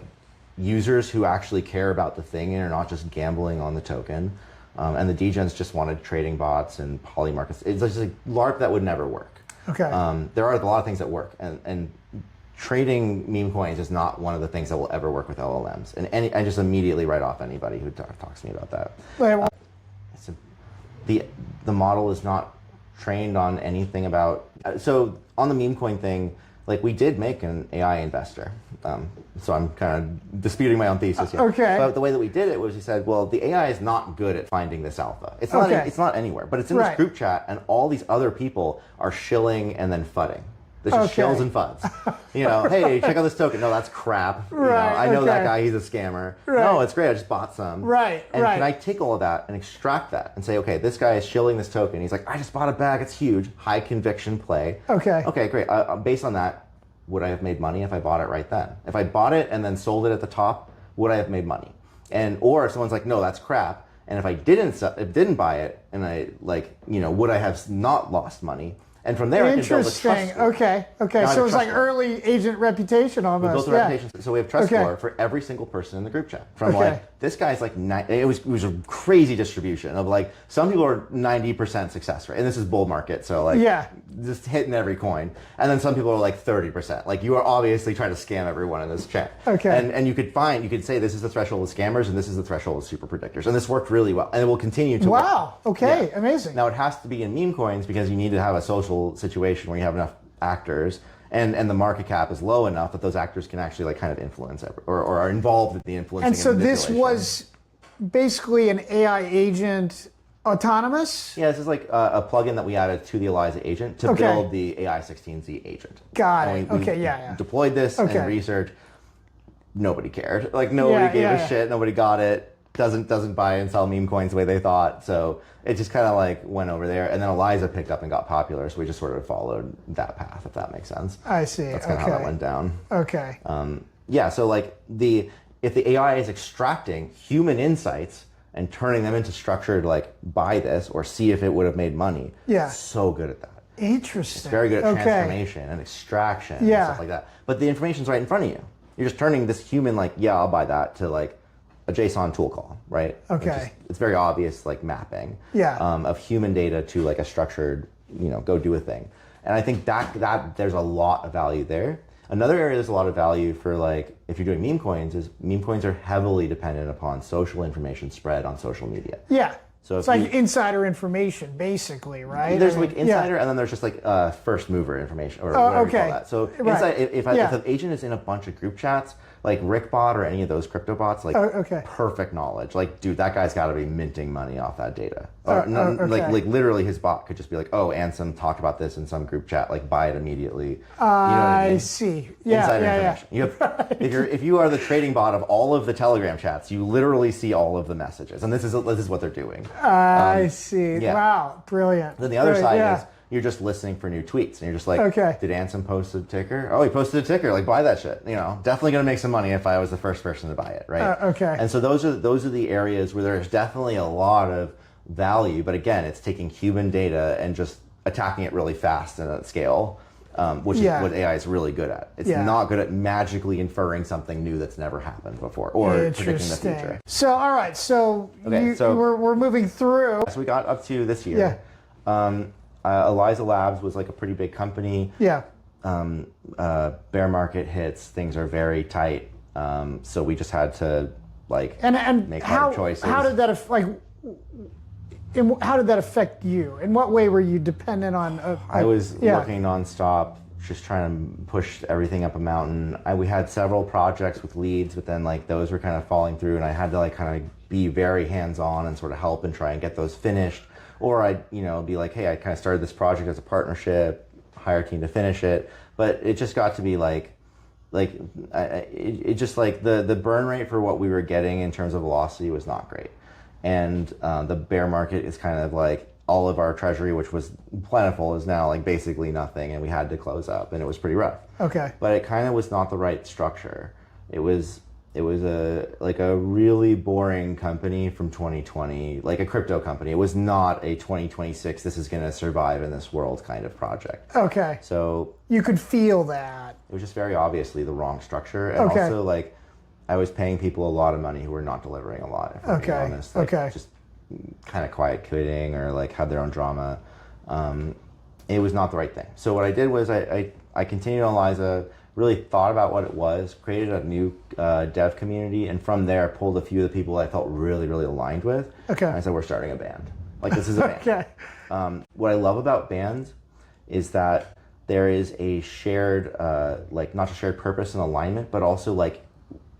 users who actually care about the thing and are not just gambling on the token. And the degens just wanted trading bots and poly markets. It's just a LARP that would never work. Okay. There are a lot of things that work, and trading meme coins is not one of the things that will ever work with LLMs. And I just immediately write off anybody who talks to me about that. The model is not trained on anything about. So on the meme coin thing, like we did make an AI investor. So I'm kind of disputing my own thesis here. Okay. But the way that we did it was we said, well, the AI is not good at finding this alpha. It's not. It's not anywhere. But it's in this group chat, and all these other people are shilling and then fudding. There's just shills and fuds. You know, hey, check out this token. No, that's crap. You know, I know that guy. He's a scammer. No, it's great. I just bought some. And can I take all of that and extract that and say, okay, this guy is shilling this token. He's like, I just bought a bag. It's huge. High conviction play. Okay, great. Based on that, would I have made money if I bought it right then? If I bought it and then sold it at the top, would I have made money? And or someone's like, no, that's crap. And if I didn't buy it, and I like, would I have not lost money? And from there, I can build a trust score. Okay. Now So it's like early agent reputation almost. We built a reputation. So we have trust score for every single person in the group chat. From like, this guy's like, it was a crazy distribution of like, some people are 90% success rate. And this is bull market. So like, just hitting every coin. And then some people are like 30%. Like you are obviously trying to scam everyone in this chat. Okay. And you could say this is the threshold of scammers and this is the threshold of super predictors. And this worked really well. And it will continue to work. Wow. Okay. Yeah. Amazing. Now it has to be in meme coins because you need to have a social situation where you have enough actors and the market cap is low enough that those actors can actually like kind of influence or are involved in the influencing. And so this was basically an AI agent autonomous? Yeah, this is like a plugin that we added to the Eliza agent to build the AI 16Z agent. Got it. We deployed this in research. Nobody cared. Like nobody gave a shit. Nobody got it. Doesn't buy and sell meme coins the way they thought. So it just kind of like went over there. And then Eliza picked up and got popular. So we just sort of followed that path, if that makes sense. I see. That's kind of how that went down. Okay. So like if the AI is extracting human insights and turning them into structured like buy this or see if it would have made money. Yeah. So good at that. Interesting. It's very good at transformation and extraction and stuff like that. But the information's right in front of you. You're just turning this human like, I'll buy that to like a JSON tool call, right? Okay. It's very obvious like mapping of human data to like a structured, go do a thing. And I think that there's a lot of value there. Another area there's a lot of value for like, if you're doing meme coins is meme coins are heavily dependent upon social information spread on social media. Yeah. So it's like insider information, basically, right? There's like insider, and then there's just like first mover information, or whatever you call that. So if an agent is in a bunch of group chats, like Rickbot or any of those crypto bots, like perfect knowledge. Like, dude, that guy's got to be minting money off that data. Like literally, his bot could just be like, oh, Ansem talked about this in some group chat, like buy it immediately. You know what I mean? See. Insider information. You have, if you are the trading bot of all of the Telegram chats, you literally see all of the messages, and this is what they're doing. I see. Yeah. Wow, brilliant. Then the other side is you're just listening for new tweets, and you're just like, did Ansem post a ticker? Oh, he posted a ticker. Like, buy that shit. Definitely gonna make some money if I was the first person to buy it, right? And so those are the areas where there's definitely a lot of value, but again, it's taking human data and just attacking it really fast and at scale, which is what AI is really good at. It's not good at magically inferring something new that's never happened before or predicting the future. So, all right, so we're moving through. So we got up to this year. Eliza Labs was like a pretty big company. Bear market hits, things are very tight. So we just had to like make hard choices. How did that how did that affect you? In what way were you dependent on? I was working nonstop, just trying to push everything up a mountain. We had several projects with leads, but then like those were kind of falling through, and I had to like kind of be very hands-on and sort of help and try and get those finished. Or I'd be like, hey, I kind of started this project as a partnership, hire a team to finish it, but it just got to be it just like the burn rate for what we were getting in terms of velocity was not great. And the bear market is kind of like all of our treasury, which was plentiful, is now like basically nothing, and we had to close up, and it was pretty rough. But it kind of was not the right structure. It was a really boring company from 2020, like a crypto company. It was not a 2026, this is going to survive in this world kind of project. So you could feel that. It was just very obviously the wrong structure. And also like I was paying people a lot of money who were not delivering a lot, if I'm being honest. Just kind of quiet quitting or like had their own drama. It was not the right thing. So what I did was I continued on Eliza, really thought about what it was, created a new dev community, and from there pulled a few of the people I felt really, really aligned with. And I said, we're starting a band. Like, this is a band. What I love about bands is that there is a shared, like, not just shared purpose and alignment, but also, like,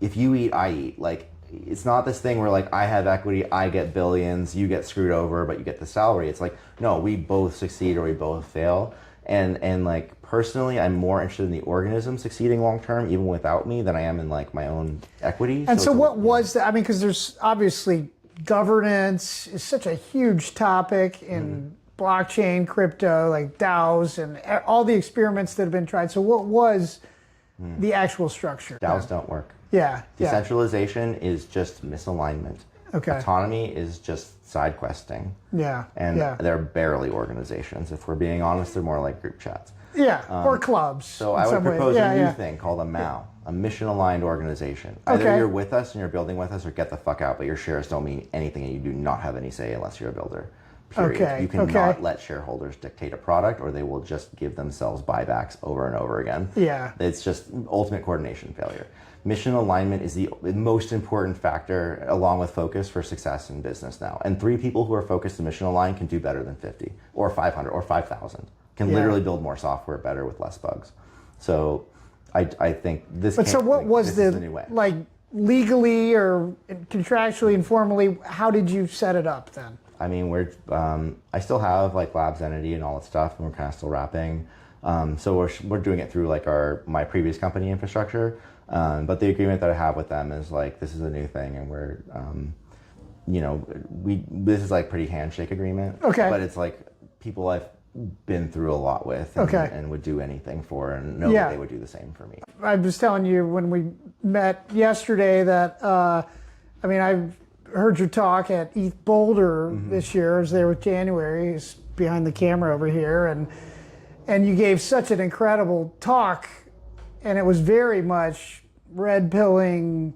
if you eat, I eat. Like, it's not this thing where, like, I have equity, I get billions, you get screwed over, but you get the salary. It's like, no, we both succeed or we both fail. And like, personally, I'm more interested in the organism succeeding long term, even without me, than I am in like my own equity. And so what was that? I mean, because there's obviously governance is such a huge topic in blockchain, crypto, like DAOs, and all the experiments that have been tried. So what was the actual structure. DAOs don't work. Yeah. Decentralization is just misalignment. Okay. Autonomy is just side questing. Yeah. And they're barely organizations. If we're being honest, they're more like group chats. Yeah. Or clubs. So I would propose a new thing called a MAO, a mission-aligned organization. Either you're with us and you're building with us, or get the fuck out, but your shares don't mean anything and you do not have any say unless you're a builder. Period. Okay. You cannot let shareholders dictate a product, or they will just give themselves buybacks over and over again. Yeah. It's just ultimate coordination failure. Mission alignment is the most important factor, along with focus, for success in business now. And 3 people who are focused and mission aligned can do better than 50 or 500 or 5,000. Can literally build more software better with less bugs. So I think this. But so what was the new way. like legally or contractually, informally? How did you set it up then? I mean, I still have like Labs entity and all that stuff, and we're kind of still wrapping. So we're doing it through like my previous company infrastructure. But the agreement that I have with them is like, this is a new thing, and we're, this is like pretty handshake agreement. Okay. But it's like people I've been through a lot with and would do anything for, and know that they would do the same for me. I was telling you when we met yesterday that, I've heard your talk at ETH Boulder this year. I was there with January. He's behind the camera over here, and you gave such an incredible talk, and it was very much red pilling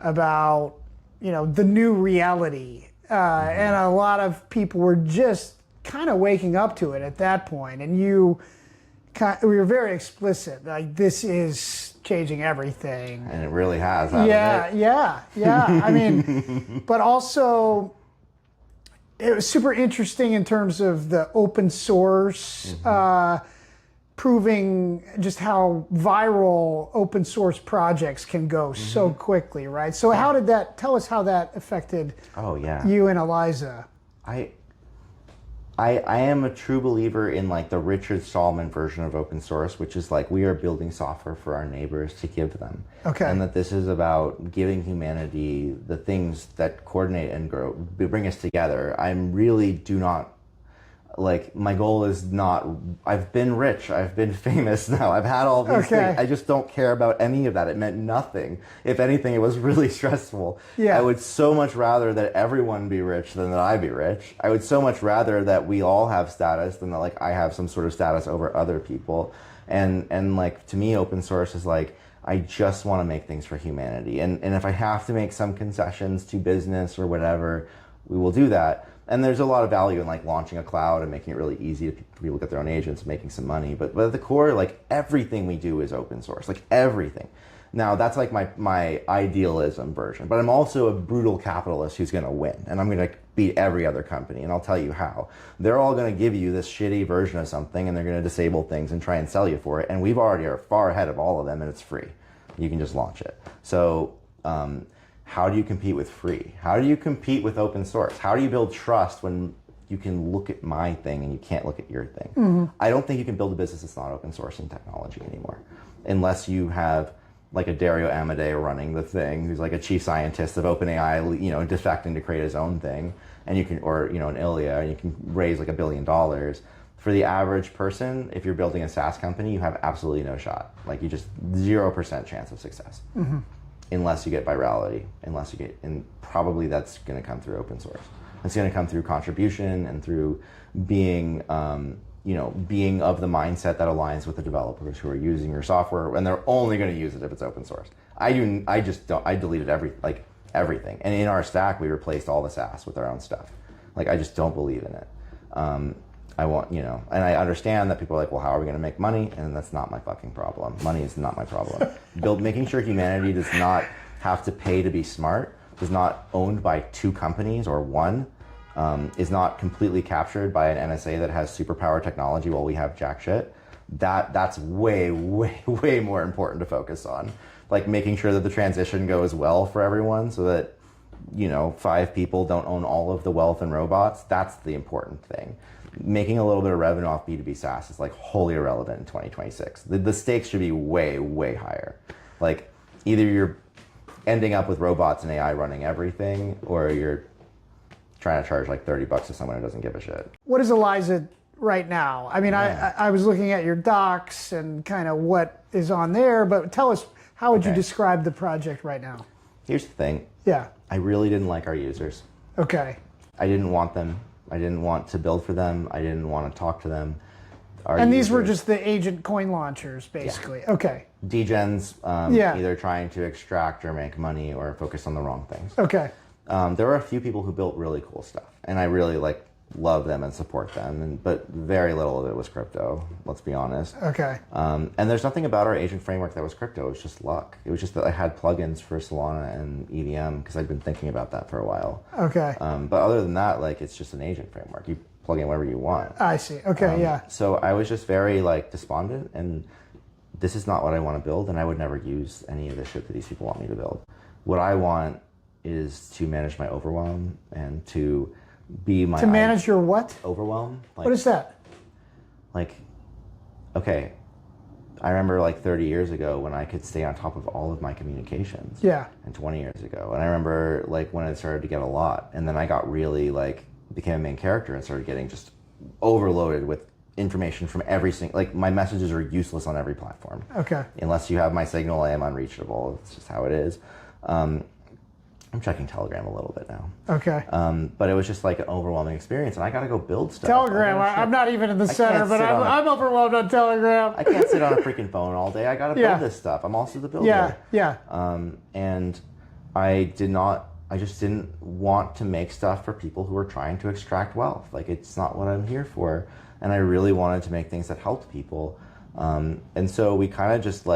about the new reality, and a lot of people were just kind of waking up to it at that point. And we were very explicit, like, this is changing everything. And it really has, hasn't it? Yeah. I mean, but also it was super interesting in terms of the open source, proving just how viral open source projects can go so quickly, right? So tell us how that affected you and Eliza. I am a true believer in like the Richard Stallman version of open source, which is like, we are building software for our neighbors to give them. Okay. And that this is about giving humanity the things that coordinate and bring us together. My goal is not, I've been rich, I've been famous now, I've had all these things. I just don't care about any of that. It meant nothing. If anything, it was really stressful. Yeah. I would so much rather that everyone be rich than that I be rich. I would so much rather that we all have status than that like I have some sort of status over other people. And like, to me, open source is like, I just want to make things for humanity. And if I have to make some concessions to business or whatever, we will do that. And there's a lot of value in like launching a cloud and making it really easy for people to get their own agents and making some money. But at the core, like, everything we do is open source, like everything. Now that's like my idealism version, but I'm also a brutal capitalist who's going to win, and I'm going to beat every other company. And I'll tell you how. They're all going to give you this shitty version of something, and they're going to disable things and try and sell you for it. And we've already are far ahead of all of them, and it's free. You can just launch it. So, how do you compete with free? How do you compete with open source? How do you build trust when you can look at my thing and you can't look at your thing? I don't think you can build a business that's not open source in technology anymore, unless you have like a Dario Amodei running the thing, who's like a chief scientist of OpenAI, defecting to create his own thing, and you can, or an Ilya, and you can raise like $1 billion. For the average person, if you're building a SaaS company, you have absolutely no shot. Like, you just 0% chance of success. Unless you get virality, and probably that's going to come through open source. It's going to come through contribution and through being, being of the mindset that aligns with the developers who are using your software, and they're only going to use it if it's open source. I deleted everything. And in our stack, we replaced all the SaaS with our own stuff. Like, I just don't believe in it. I want, and I understand that people are like, well, how are we going to make money? And that's not my fucking problem. Money is not my problem. Making sure humanity does not have to pay to be smart, is not owned by 2 companies or 1, is not completely captured by an NSA that has superpower technology while we have jack shit. That's way, way, way more important to focus on. Like, making sure that the transition goes well for everyone, so that 5 people don't own all of the wealth and robots. That's the important thing. Making a little bit of revenue off B2B SaaS is like wholly irrelevant in 2026. The stakes should be way, way higher. Like, either you're ending up with robots and AI running everything, or you're trying to charge like $30 to someone who doesn't give a shit. What is Eliza right now? I mean, I was looking at your docs and kind of what is on there, but tell us, how would you describe the project right now? Here's the thing. Yeah. I really didn't like our users. Okay. I didn't want them. I didn't want to build for them. I didn't want to talk to them. And these were just the agent coin launchers, basically. Yeah. Okay. Degens, either trying to extract or make money or focus on the wrong things. Okay. There were a few people who built really cool stuff, and I really love them and support them. But very little of it was crypto. Let's be honest. Okay. And there's nothing about our agent framework that was crypto. It was just luck. It was just that I had plugins for Solana and EVM because I'd been thinking about that for a while. Okay. But other than that, it's just an agent framework. You plug in whatever you want. I see. Okay. Yeah. So I was just very despondent, and this is not what I want to build, and I would never use any of the shit that these people want me to build. What I want is to manage my overwhelm and to be my... To manage your what? Overwhelm. What is that? Okay, I remember 30 years ago when I could stay on top of all of my communications. Yeah. And 20 years ago. And I remember when it started to get a lot, and then I got really became a main character and started getting just overloaded with information from every single, my messages are useless on every platform. Okay. Unless you have my signal, I am unreachable. It's just how it is. I'm checking Telegram a little bit now. Okay. But it was just an overwhelming experience, and I got to go build stuff. Telegram, I'm not even in the center, but I'm overwhelmed on Telegram. I can't sit on a freaking phone all day. I got to build this stuff. I'm also the builder. Yeah. And I just didn't want to make stuff for people who are trying to extract wealth. It's not what I'm here for. And I really wanted to make things that helped people. And so we kind of just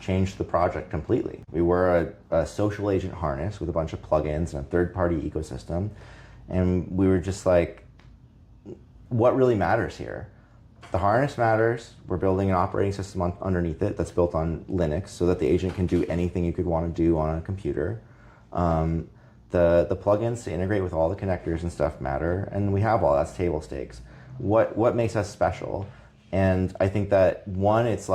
changed the project completely. We were a social agent harness with a bunch of plugins and a third-party ecosystem. And we were just what really matters here? The harness matters. We're building an operating system underneath it that's built on Linux so that the agent can do anything you could want to do on a computer. The plugins to integrate with all the connectors and stuff matter, and we have all that's table stakes. What makes us special? And I think that one, it's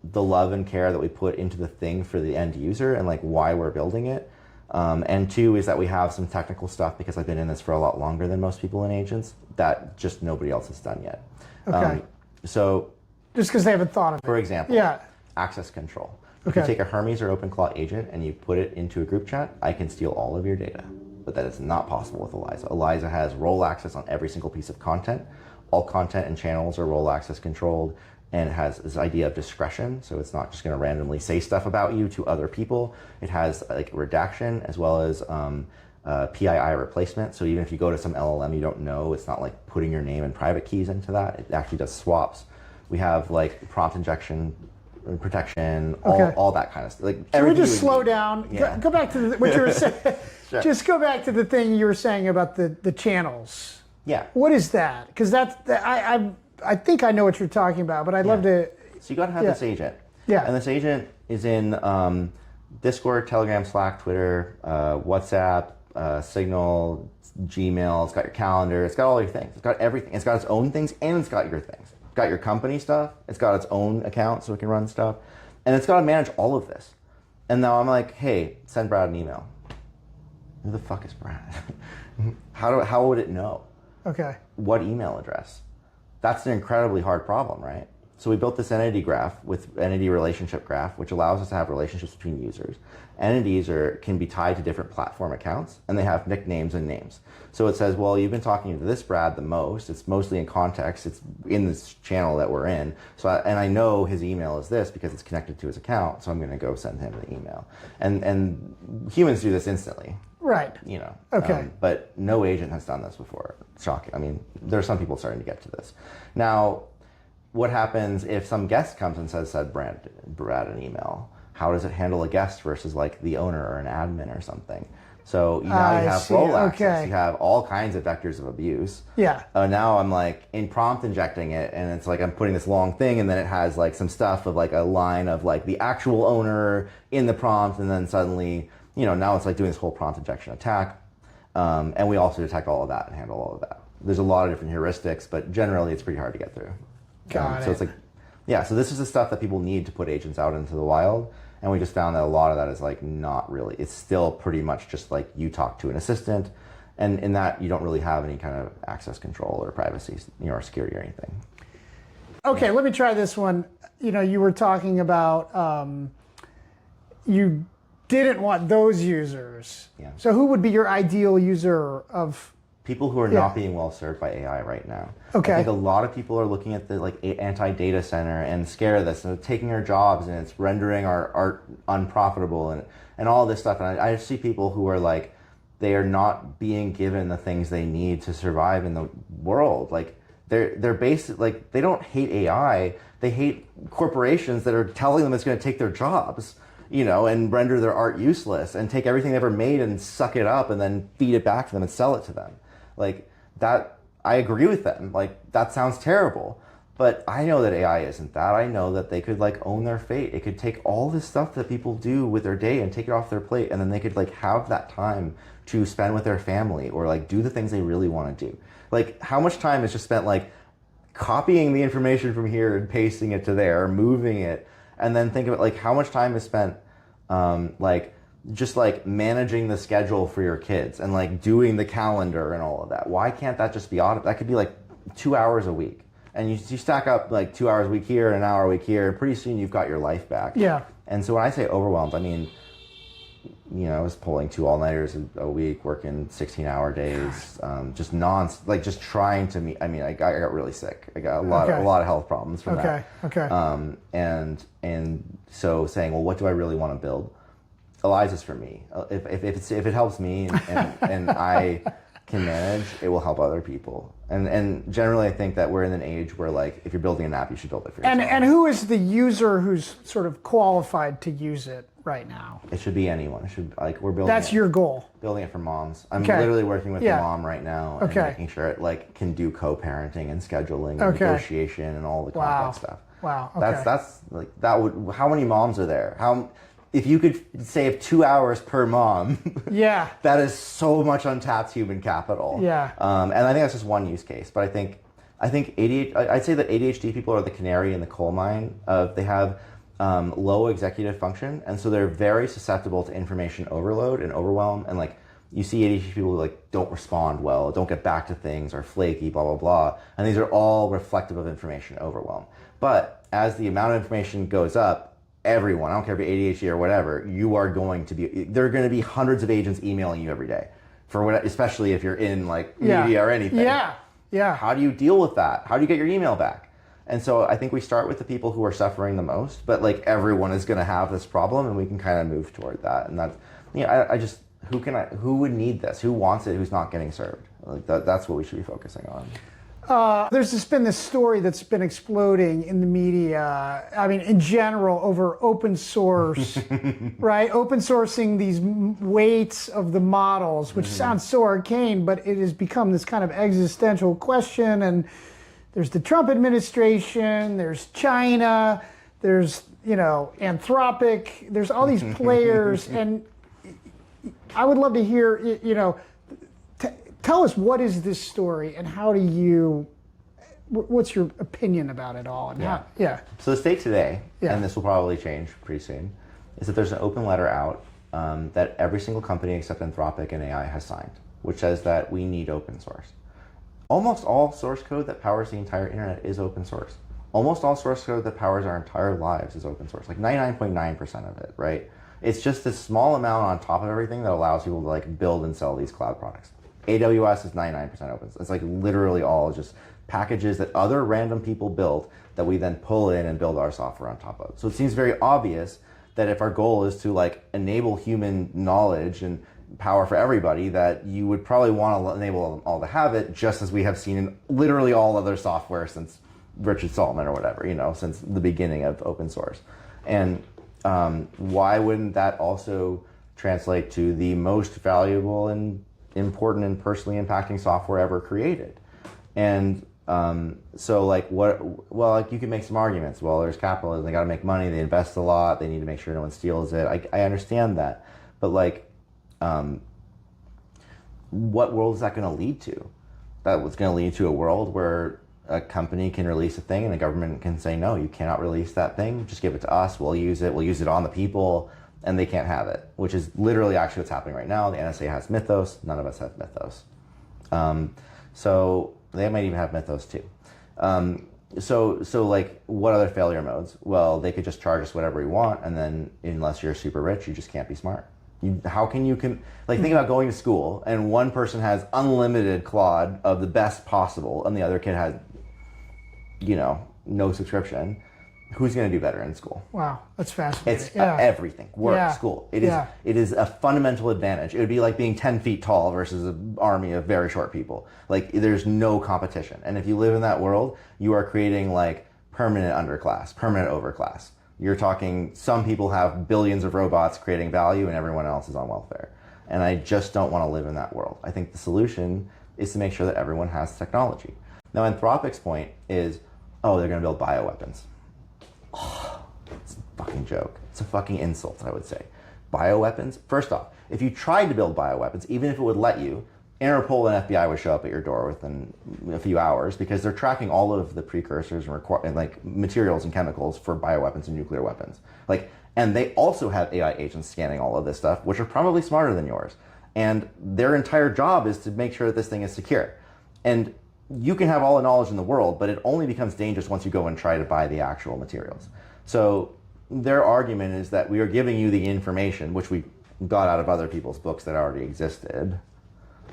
the love and care that we put into the thing for the end user and why we're building it. And two is that we have some technical stuff, because I've been in this for a lot longer than most people in agents, that just nobody else has done yet. Okay. So just because they haven't thought of it. For example, access control. If you take a Hermes or OpenClaw agent and you put it into a group chat, I can steal all of your data. But that is not possible with Eliza. Eliza has role access on every single piece of content. All content and channels are role access controlled, and it has this idea of discretion. So it's not just going to randomly say stuff about you to other people. It has redaction as well as PII replacement. So even if you go to some LLM you don't know, it's not putting your name and private keys into that. It actually does swaps. We have prompt injection protection, all that kind of stuff. Can we just slow down? Yeah. Go back to what you were saying. Sure. Just go back to the thing you were saying about the channels. Yeah. What is that? Because I think I know what you're talking about, but I'd love to. So you got to have this agent. Yeah. And this agent is in Discord, Telegram, Slack, Twitter, WhatsApp, Signal, Gmail. It's got your calendar. It's got all your things. It's got everything. It's got its own things, and it's got your things. It's got your company stuff. It's got its own account so it can run stuff. And it's got to manage all of this. And now I'm like, hey, send Brad an email. Who the fuck is Brad? How would it know? Okay. What email address? That's an incredibly hard problem, right? So we built this entity graph with entity relationship graph, which allows us to have relationships between users. Entities can be tied to different platform accounts, and they have nicknames and names. So it says, well, you've been talking to this Brad the most. It's mostly in context. It's in this channel that we're in. So I know his email is this because it's connected to his account. So I'm going to go send him the email. And humans do this instantly. Right. You know. Okay. But no agent has done this before. Shocking. I mean, there are some people starting to get to this. Now, what happens if some guest comes and said Brad an email? How does it handle a guest versus like the owner or an admin or something? So now you have role access. You have all kinds of vectors of abuse. Yeah. Now I'm like in prompt injecting it, and it's like I'm putting this long thing, and then it has like some stuff of like a line of like the actual owner in the prompt, and then suddenly, now it's like doing this whole prompt injection attack. And we also detect all of that and handle all of that. There's a lot of different heuristics, but generally it's pretty hard to get through. Got it. So it's like, yeah, so this is the stuff that people need to put agents out into the wild. And we just found that a lot of that is like not really, it's still pretty much just like you talk to an assistant And in that, you don't really have any kind of access control or privacy, or security or anything. Okay, let me try this one. You were talking about you didn't want those users. Yeah. So who would be your ideal user of? People who are not being well served by AI right now. Okay. I think a lot of people are looking at the anti-data center and scared of this, and taking our jobs, and it's rendering our art unprofitable and all this stuff. And I see people who are like, they are not being given the things they need to survive in the world. Like they're basic, like they don't hate AI, they hate corporations that are telling them it's going to take their jobs, and render their art useless and take everything they ever made and suck it up and then feed it back to them and sell it to them. Like that, I agree with them. Like that sounds terrible, but I know that AI isn't that. I know that they could like own their fate. It could take all this stuff that people do with their day and take it off their plate, and then they could like have that time to spend with their family or like do the things they really want to do. Like how much time is just spent like copying the information from here and pasting it to there, moving it, and then think of it like how much time is spent like just like managing the schedule for your kids and like doing the calendar and all of that. Why can't that just be auto? That could be like 2 hours a week, and you stack up like 2 hours a week here and an hour a week here, and pretty soon you've got your life back. Yeah. And so when I say overwhelmed, I mean, I was pulling 2 all-nighters a week, working 16-hour days, just trying to meet. I mean, I got really sick. I got a lot of health problems from that. Okay. And so saying, well, what do I really want to build? Eliza's for me. If it helps me and I can manage, it will help other people. And generally, I think that we're in an age where like if you're building an app, you should build it for yourself. And who is the user who's sort of qualified to use it right now? It should be anyone. It should we're building. That's your goal. Building it for moms. I'm literally working with a mom right now and Okay. making sure it like can do co-parenting and scheduling and negotiation and all the complex stuff. Wow. Okay. That's like that would. How many moms are there? If you could save 2 hours per mom, Yeah. that is so much untapped human capital. Yeah. And I think that's just one use case. But I think I'd say that ADHD people are the canary in the coal mine. They have low executive function, and so they're very susceptible to information overload and overwhelm. And like you see ADHD people who like don't respond well, don't get back to things, are flaky, blah blah blah. And these are all reflective of information overwhelm. But as the amount of information goes up, everyone, I don't care if you're ADHD or whatever, there are going to be hundreds of agents emailing you every day, especially if you're in like media or anything. Yeah. How do you deal with that? How do you get your email back? And so I think we start with the people who are suffering the most, but like everyone is going to have this problem, and we can kind of move toward that. And that's, who would need this? Who wants it? Who's not getting served? Like that's what we should be focusing on. There's just been this story that's been exploding in the media. I mean, in general, over open source, right? Open sourcing these weights of the models, which sounds so arcane, but it has become this kind of existential question. And there's the Trump administration, there's China, there's, Anthropic, there's all these players. And I would love to hear, tell us, what is this story and what's your opinion about it all? And So the state today, Yeah. and this will probably change pretty soon, is that there's an open letter out that every single company except Anthropic and AI has signed, which says that we need open source. Almost all source code that powers the entire internet is open source. Almost all source code that powers our entire lives is open source, like 99.9% of it, right? It's just this small amount on top of everything that allows people to like build and sell these cloud products. AWS is 99% open. It's like literally all just packages that other random people built that we then pull in and build our software on top of. So it seems very obvious that if our goal is to like enable human knowledge and power for everybody, that you would probably want to enable them all to have it, just as we have seen in literally all other software since Richard Stallman or whatever, since the beginning of open source. And why wouldn't that also translate to the most valuable and important and personally impacting software ever created? And so like you can make some arguments. Well, there's capitalism, they got to make money, they invest a lot, they need to make sure no one steals it. I understand that, but like what world is that going to lead to? That was going to lead to a world where a company can release a thing and the government can say, no, you cannot release that thing, just give it to us, we'll use it on the people. and they can't have it, which is literally actually what's happening right now. The NSA has Mythos. None of us have Mythos. So they might even have Mythos too. So like, what other failure modes? Well, they could just charge us whatever we want, and then unless you're super rich, you just can't be smart. How can you like, think about going to school and one person has unlimited Claude of the best possible, and the other kid has, no subscription. Who's going to do better in school? Wow, that's fascinating. It's everything. Work, school. It is a fundamental advantage. It would be like being 10 feet tall versus an army of very short people. Like, there's no competition. And if you live in that world, you are creating like permanent underclass, permanent overclass. You're talking, some people have billions of robots creating value and everyone else is on welfare. And I just don't want to live in that world. I think the solution is to make sure that everyone has technology. Now, Anthropic's point is, they're going to build bioweapons. It's a fucking joke. It's a fucking insult, I would say. Bioweapons? First off, if you tried to build bioweapons, even if it would let you, Interpol and FBI would show up at your door within a few hours, because they're tracking all of the precursors and like materials and chemicals for bioweapons and nuclear weapons. And they also have AI agents scanning all of this stuff, which are probably smarter than yours. And their entire job is to make sure that this thing is secure. And you can have all the knowledge in the world, but it only becomes dangerous once you go and try to buy the actual materials. So their argument is that we are giving you the information, which we got out of other people's books that already existed,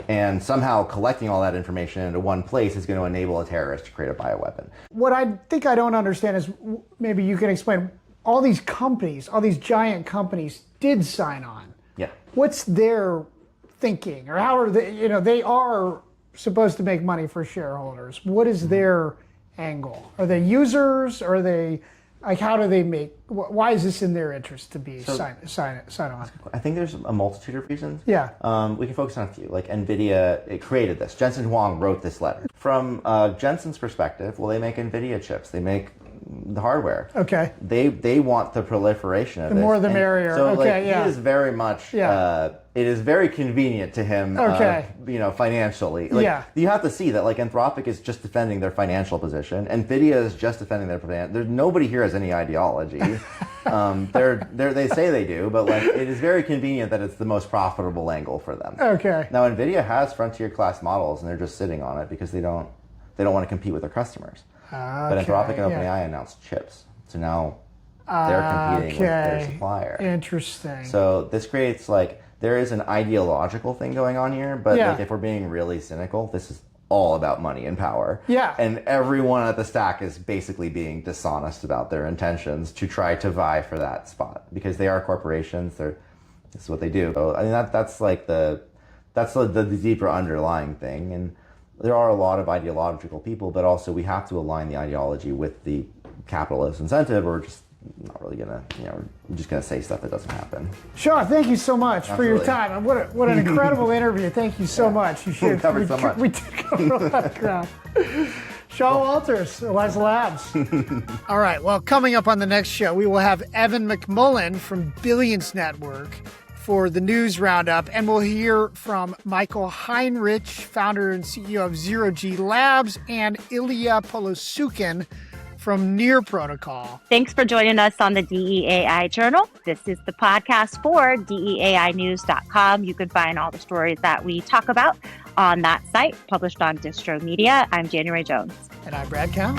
and somehow collecting all that information into one place is going to enable a terrorist to create a bioweapon. What I think I don't understand is, maybe you can explain, all these companies, all these giant companies did sign on. Yeah. What's their thinking? Or how are they, they are supposed to make money for shareholders. What is their angle? Are they users? Are they, like, how do they make, why is this in their interest to be sign on? I think there's a multitude of reasons. Yeah. We can focus on a few. Like, NVIDIA, it created this. Jensen Huang wrote this letter. From Jensen's perspective, well, they make NVIDIA chips. They make the hardware. Okay. They want the proliferation of the this. more the merrier. So okay, he is very much, it is very convenient to him, financially. You have to see that, like, Anthropic is just defending their financial position. NVIDIA is just defending their there's nobody here has any ideology. They say they do, but like, it is very convenient that it's the most profitable angle for them. Okay. Now, NVIDIA has frontier class models, and they're just sitting on it because they don't want to compete with their customers. But Anthropic and OpenAI announced chips. So now they're competing with their supplier. Interesting. So this creates, like, there is an ideological thing going on here, but like, if we're being really cynical, this is all about money and power. Yeah. And everyone at the stack is basically being dishonest about their intentions to try to vie for that spot, because they are corporations. This is what they do. So, I mean, that's the deeper underlying thing. And there are a lot of ideological people, but also we have to align the ideology with the capitalist incentive, or we're just not really gonna, we're just gonna say stuff that doesn't happen. Sean, thank you so much Absolutely. for your time. What an incredible interview. Thank you so much. We covered so much. We did cover a lot of ground. Sean Walters, Eliza Labs. All right, well, coming up on the next show, we will have Evan McMullen from Billions Network for the news roundup, and we'll hear from Michael Heinrich, founder and CEO of Zero G Labs, and Ilya Polosukin from Near Protocol. Thanks for joining us on the DEAI Journal. This is the podcast for DEAInews.com. You can find all the stories that we talk about on that site, published on Distro Media. I'm January Jones. And I'm Brad Cowan.